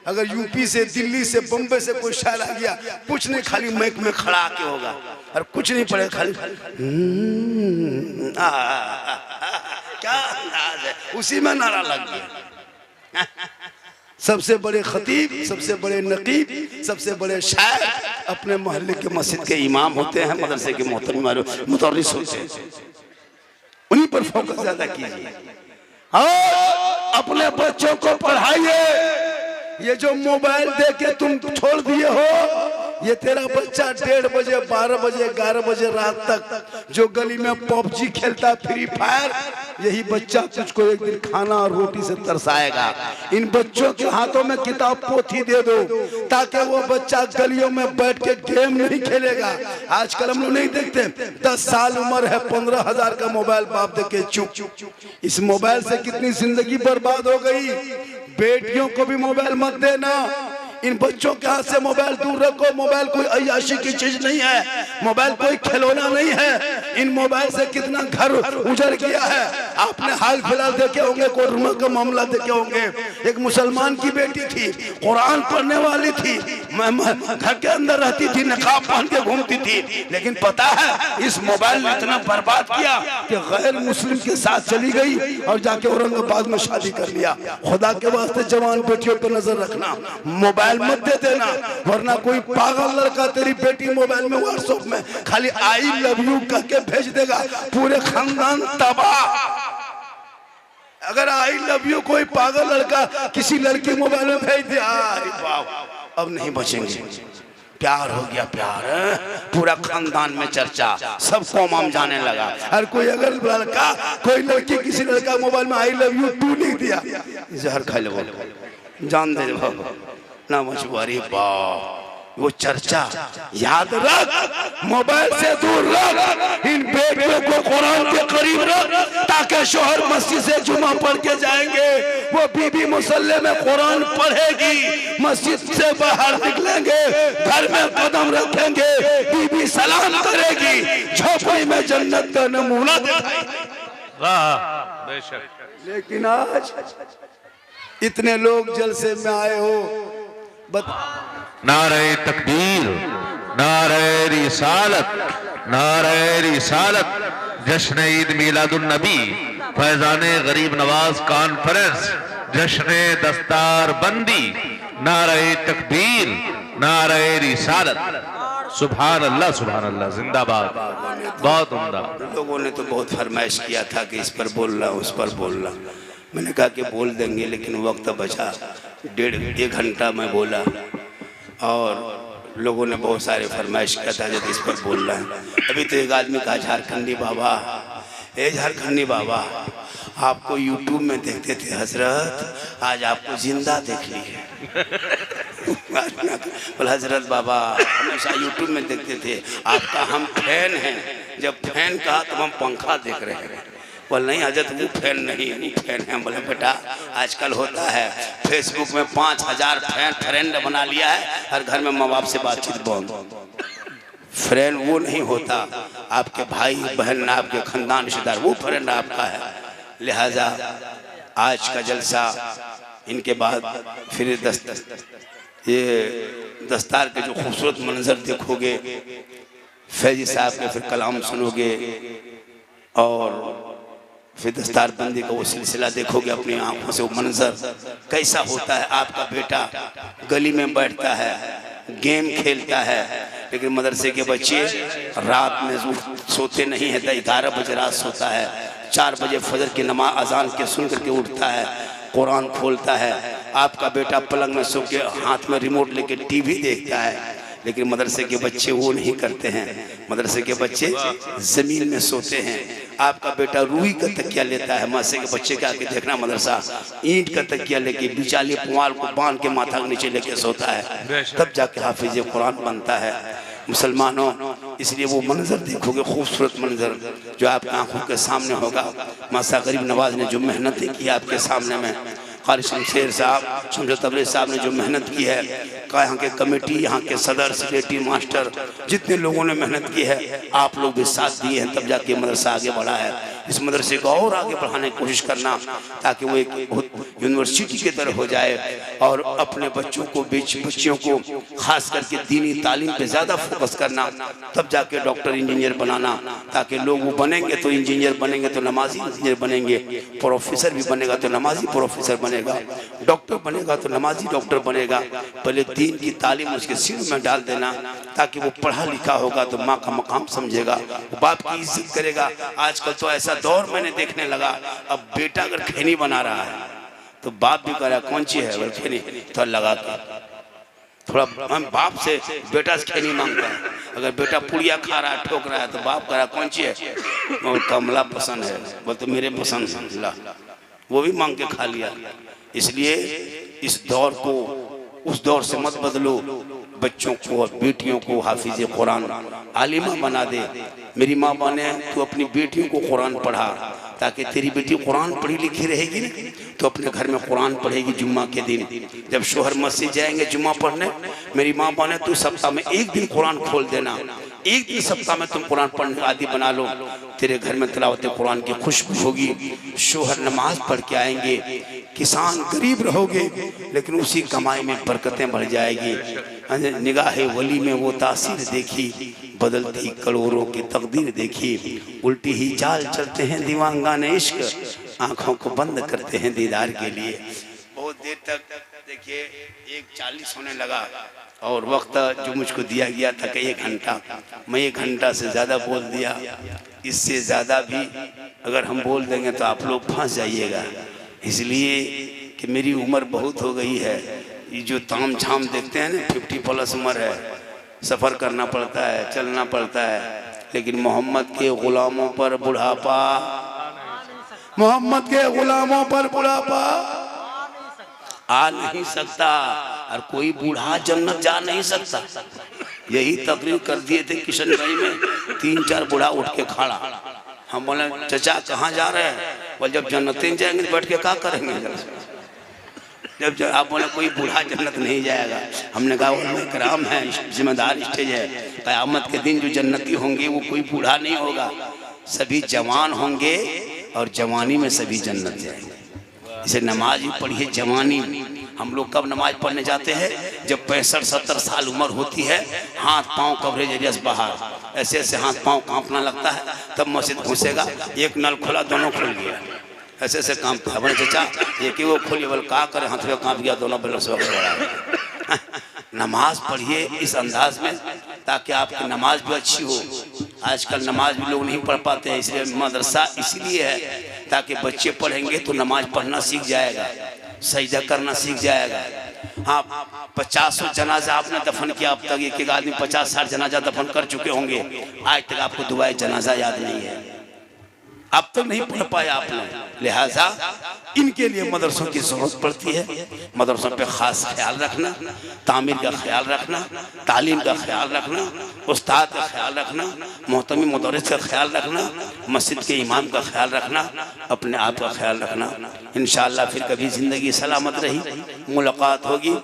अगर यूपी से, दिल्ली से, बम्बई से कोई शायर आ गया, कुछ नहीं, खाली माइक में खड़ा आके होगा और कुछ नहीं पड़ेगा, खाली क्या अंदाज है, उसी में नारा लग गया। सबसे बड़े खतीब, सबसे बड़े नकीब, सबसे बड़े शायर अपने मोहल्ले के मस्जिद के इमाम होते हैं, मदरसे के मुदर्रिस होते हैं, उन्हीं पर फोकस ज्यादा कीजिए और अपने बच्चों को पढ़ाइए। ये जो मोबाइल दे के तुम छोड़ दिए हो, ये तेरा बच्चा 1:30 बजे, 12 बजे, 11 बजे रात तक जो गली में पबजी खेलता, फ्री फायर, यही बच्चा तुझको एक दिन खाना और रोटी से तरसाएगा। इन बच्चों के हाथों में किताब पोथी दे दो ताकि वो बच्चा गलियों में बैठ के गेम नहीं खेलेगा। आजकल हम लोग नहीं देखते, 10 साल उम्र है, 15,000 का मोबाइल बाप दे के चुप। इस मोबाइल से कितनी जिंदगी बर्बाद हो गई। बेटियों को भी मोबाइल मत देना, इन बच्चों के हाथ से मोबाइल दूर रखो। मोबाइल कोई अय्याशी की चीज नहीं है, मोबाइल कोई खिलौना नहीं है। इन मोबाइल से कितना घर उजड़ गया है। आपने हाल फिलहाल देखे होंगे, कोरोना का मामला देखे होंगे। एक मुसलमान की बेटी थी, कुरान पढ़ने वाली थी, घर के अंदर रहती थी, नकाब पहन के घूमती थी, लेकिन पता है इस मोबाइल ने इतना बर्बाद किया कि गैर मुस्लिम के साथ चली गई और जाके औरंगाबाद में शादी कर लिया। खुदा के वास्ते जवान बेटियों पर नजर रखना, मोबाइल मत दे देना, वरना कोई पागल लड़का तेरी बेटी मोबाइल में, व्हाट्सएप में खाली आई लव यू कह के भेज देगा, पूरे खानदान तबाह। अगर आई लव यू कोई पागल लड़का किसी लड़की मोबाइल में भेज दे, अरे बाप, अब नहीं बचेंगे। प्यार हो गया, प्यार है? पूरा खानदान में चर्चा, सब कौम जाने लगा। और कोई अगर लड़का, कोई लड़की किसी लड़का मोबाइल में आई लव यू 2 लिख दिया, जहर खा लो, जान दे ना मछुआरी। वो चर्चा याद रख, मोबाइल से दूर रख, इन बेटियों को कुरान के करीब रख, ताकि शोहर मस्जिद से जुमा पढ़ के जाएंगे, वो बीबी मुसल्ले में कुरान पढ़ेगी, मस्जिद से बाहर निकलेंगे, घर में कदम रखेंगे, बीबी सलाम करेगी, झोपड़ी में जन्नत का नमूना दिखाएगी। वाह बेशक। लेकिन आज इतने लोग जलसे में आए हो, नारे तकबीर, नारे रिसालत, नारे रिसालत, जश्न ईद मिलादुन नबी, फैजाने गरीब नवाज कॉन्फ्रेंस, जश्न दस्तार बंदी, नारे तकबीर, नारे रिसालत, सुभान अल्लाह जिंदाबाद। बहुत उम्दा। लोगों ने तो बहुत फरमाइश किया था कि इस पर बोलना उस पर बोलना, मैंने कहा कि बोल देंगे, लेकिन वक्त बचा, 1.5 घंटा मैं बोला और लोगों ने बहुत सारे फरमाइश किया था जब इस पर बोलना है। अभी तो एक आदमी कहा, झारखंडी बाबा, ए झारखंडी बाबा, आपको यूट्यूब में देखते थे हजरत, आज आपको जिंदा देख ली है। बोला हजरत बाबा हमेशा यूट्यूब में देखते थे, आपका हम फैन हैं, जब फैन कहा तो हम पंखा देख रहे हैं। बोल नहीं हजरत वो फैन नहीं, वो फैन है। बोले बेटा आजकल होता है, फेसबुक में 5000 फ्रेंड बना लिया है, हर घर में माँ बाप से बातचीत बंद। फ्रेंड वो नहीं होता, आपके भाई बहन, आपके खानदान रिश्तेदार, वो फ्रेंड आपका है। लिहाजा आज का जलसा, इनके बाद फिर ये दस्तार के जो खूबसूरत मंजर देखोगे, फैजी साहब के फिर कलाम सुनोगे और फिर दस्तार बंदी का वो सिलसिला देखोगे अपनी आंखों से, वो मंजर कैसा होता है। आपका बेटा गली में बैठता है, गेम खेलता है, लेकिन मदरसे के बच्चे रात में सोते नहीं है, 11 बजे रात सोता है, 4 बजे फजर की नमाज अजान के सुन करके उठता है, कुरान खोलता है। आपका बेटा पलंग में सो के हाथ में रिमोट लेके टीवी देखता है, लेकिन मदरसे के बच्चे वो नहीं करते हैं, मदरसे के बच्चे जमीन में सोते हैं। आपका बेटा रूई का तकिया लेता है, मदरसे के बच्चे के आके देखना मदरसा ईंट का तकिया लेके बिचाली पुआल को बांध के माथा के नीचे लेके सोता है, तब जाके हाफिज कुरान बनता है। मुसलमानों, इसलिए वो मंजर देखोगे, खूबसूरत मंजर जो आपकी आंखों के सामने होगा। मासा गरीब नवाज ने जो मेहनत की आपके सामने में, कारी शमशेर साहब, शमशेर तबरेज़ साहब ने जो मेहनत की है, का यहाँ के कमेटी, यहाँ के सदर, सेक्रेटरी, मास्टर, जितने लोगों ने मेहनत की है, आप लोग भी साथ दिए हैं, तब जाके मदरसा आगे बढ़ा है। इस मदरसे को और आगे बढ़ाने की कोशिश करना, ताकि वो एक बहुत यूनिवर्सिटी की तरह हो जाए, और अपने बच्चों को, बच्चियों को खास करके दीनी तालीम पे ज़्यादा फोकस करना, तब जाके डॉक्टर इंजीनियर बनाना, ताकि लोग वो बनेंगे तो इंजीनियर बनेंगे तो नमाजी इंजीनियर बनेंगे, प्रोफेसर भी बनेगा तो नमाजी प्रोफेसर बनेगा, डॉक्टर बनेगा तो नमाजी डॉक्टर बनेगा। पहले दीन की तालीम उसके सिर में डाल देना, ताकि वो पढ़ा लिखा होगा तो माँ का मकाम समझेगा, बाप की इज्जत करेगा। आजकल तो ऐसा दौर मैंने देखने लगा, अब बेटा अगर खैनी बना रहा है तो बाप भी कह रहा है कौन सी है खैनी, तो लगा के थोड़ा हम बाप से बेटा से खैनी मांगता है। अगर बेटा पुड़िया खा रहा है, ठोक रहा है, तो बाप कह रहा है कौन सी है, और कमला पसंद है, बोल तो मेरे पसंद है, वो भी मांग के खा लिया। इसलिए इस दौर को उस दौर से मत बदलो, बच्चों को और बेटियों को हाफिज कुरान आलिमा बना दे। मेरी माँ बने तो अपनी बेटियों को कुरान पढ़ा, ताकि तेरी बेटी कुरान पढ़ी लिखी रहेगी ना, तो अपने घर में कुरान पढ़ेगी। जुम्मा के दिन जब शोहर मस्जिद जाएंगे जुम्मा पढ़ने, मेरी माँ बने तो सप्ताह में एक दिन कुरान खोल देना, एक दिन सप्ताह में तुम कुरान पढ़ने का आदि बना लो, तेरे घर में तिलावत कुरान की खुशबू होगी। शोहर नमाज पढ़ के आएंगे, किसान गरीब रहोगे, लेकिन उसी कमाई में बरकतें बढ़ जाएगी। निगाहे वली में वो तासीर देखी, बदलती करोड़ों की तकदीर देखी, उल्टी ही चाल चलते हैं दीवानगाने इश्क, आंखों को बंद करते हैं दीदार के लिए। बहुत देर तक देखिए 1:40 होने लगा, और वक्त जो मुझको दिया गया था कि 1 घंटा, मैं 1 घंटा से ज़्यादा बोल दिया। इससे ज़्यादा भी अगर हम बोल देंगे तो आप लोग फंस जाइएगा, इसलिए कि मेरी उम्र बहुत हो गई है। ये जो ताम झाम देखते हैं ना, 50+ उम्र है, सफ़र करना पड़ता है, चलना पड़ता है, लेकिन मोहम्मद के ग़ुलामों पर बुढ़ापा, मोहम्मद के ग़ुलामों पर बुढ़ापा आ नहीं सकता। और कोई बूढ़ा जन्नत जा नहीं सकता। यही तकरीर कर दिए थे किशनगंज में, 3-4 बूढ़ा उठ के खड़ा। हम बोले चचा कहाँ जा रहे हैं? बोले जब जन्नतें जाएंगे बैठ के क्या करेंगे? जब आप बोले कोई बूढ़ा जन्नत नहीं जाएगा। हमने कहा उलमा कराम है, जिम्मेदार स्टेज है, क़यामत के दिन जो जन्नती होंगे वो कोई बूढ़ा नहीं होगा, सभी जवान होंगे और जवानी में सभी जन्नत जाएंगे। इसे नमाज भी पढ़िए जवानी में। हम लोग कब नमाज पढ़ने जाते हैं? जब 65-70 साल उम्र होती है, हाथ पांव कवरेज एरिया से बाहर ऐसे ऐसे हाथ पांव कांपना लगता है, तब मस्जिद घुसेगा, एक नल खुला दोनों खुल गया, ऐसे ऐसे कांपता है। बोले चचा एक ही वो खोलिए, बोले क्या करें, हाथ में कांप गया, दोनों बल्ले से। नमाज पढ़िए इस अंदाज में ताकि आपकी नमाज भी अच्छी हो। आजकल नमाज भी लोग नहीं पढ़ पाते हैं, इसलिए मदरसा इसलिए है ताकि बच्चे पढ़ेंगे तो नमाज पढ़ना सीख जाएगा, सजदा करना सीख जाएगा। हाँ 50 जनाजा आपने दफन किया, अब तक एक आदमी 50-60 जनाजा दफन कर चुके होंगे, आज तक आपको दुआए जनाजा याद नहीं है, अब तक नहीं पढ़ पाया आपने। लिहाजा इनके लिए मदरसों की जरूरत पड़ती है। मदरसों पे खास ख्याल रखना, तामीर का ख्याल रखना, तालीम का ख्याल रखना, उस्ताद का ख्याल रखना, मोहतमी मुदर्रिस का ख्याल रखना, मस्जिद के इमाम का ख्याल रखना, अपने आप का ख्याल रखना। इंशाअल्लाह फिर कभी ज़िंदगी सलामत रही, मुलाकात होगी।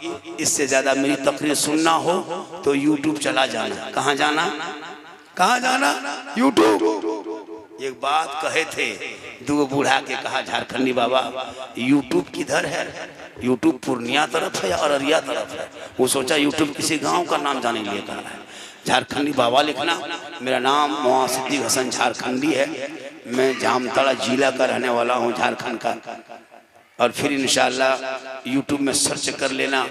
इससे ज़्यादा मेरी तकरीर सुनना हो तो यूट्यूब चला जाना। कहाँ जाना? कहाँ जाना? यूट्यूब। एक बात कहे थे, दो बूढ़ा के कहा झारखंडी बाबा यूट्यूब किधर है? यूट्यूब पूर्णिया तरफ है या अररिया तरफ है? वो सोचा यूट्यूब किसी गांव का नाम जाने के लिए कहा है। झारखंडी बाबा लिखना। मेरा नाम मौलाना सिद्दीक हसन झारखंडी है, मैं जामताड़ा जिला का रहने वाला हूँ, झारखंड का। और फिर इंशाअल्लाह यूट्यूब में सर्च कर लेना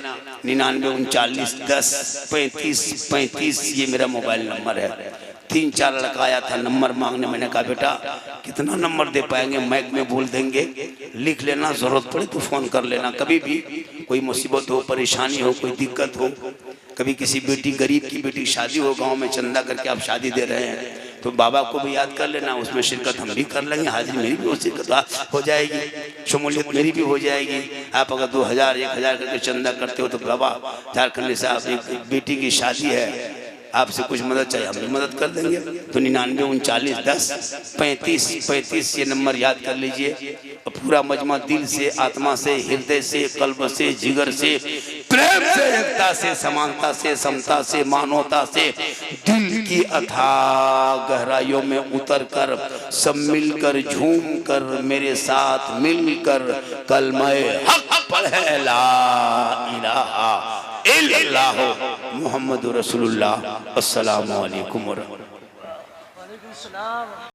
9939 10 35 35, ये मेरा मोबाइल नंबर है। 3-4 लड़का आया था नंबर मांगने, मैंने कहा बेटा कितना नंबर दे पाएंगे, माइक में बोल देंगे, लिख लेना, जरूरत पड़े तो फोन कर लेना। कभी भी कोई मुसीबत हो, परेशानी हो, कोई दिक्कत हो, कभी किसी बेटी गरीब की बेटी की शादी हो, गांव में चंदा करके आप शादी दे रहे हैं तो बाबा को भी याद कर लेना, उसमें शिरकत हम भी कर लेंगे, हाजिरी मेरी भी शिरकत हो जाएगी, शमूलियत मेरी भी हो जाएगी। आप अगर 2000-1000 करके चंदा करते हो तो बाबा झारखंडी साहब एक बेटी की शादी है, आपसे कुछ मदद चाहिए, हम भी मदद कर देंगे। तो 9939 10 35 35 ये नंबर याद कर लीजिए। और पूरा मजमा दिल से, आत्मा से, हृदय से, कल्ब से, जिगर से, प्रेम से, एकता से, समानता से, समता से, मानवता से, दिल की अथाह गहराइयों में उतर कर सब मिलकर झूम कर मेरे साथ मिलकर कलमे हक पढ़े ला इलाहा इल्लल्लाह मुहम्मदुर रसूलुल्लाह। अस्सलामु अलैकुम व रहमतुल्लाह।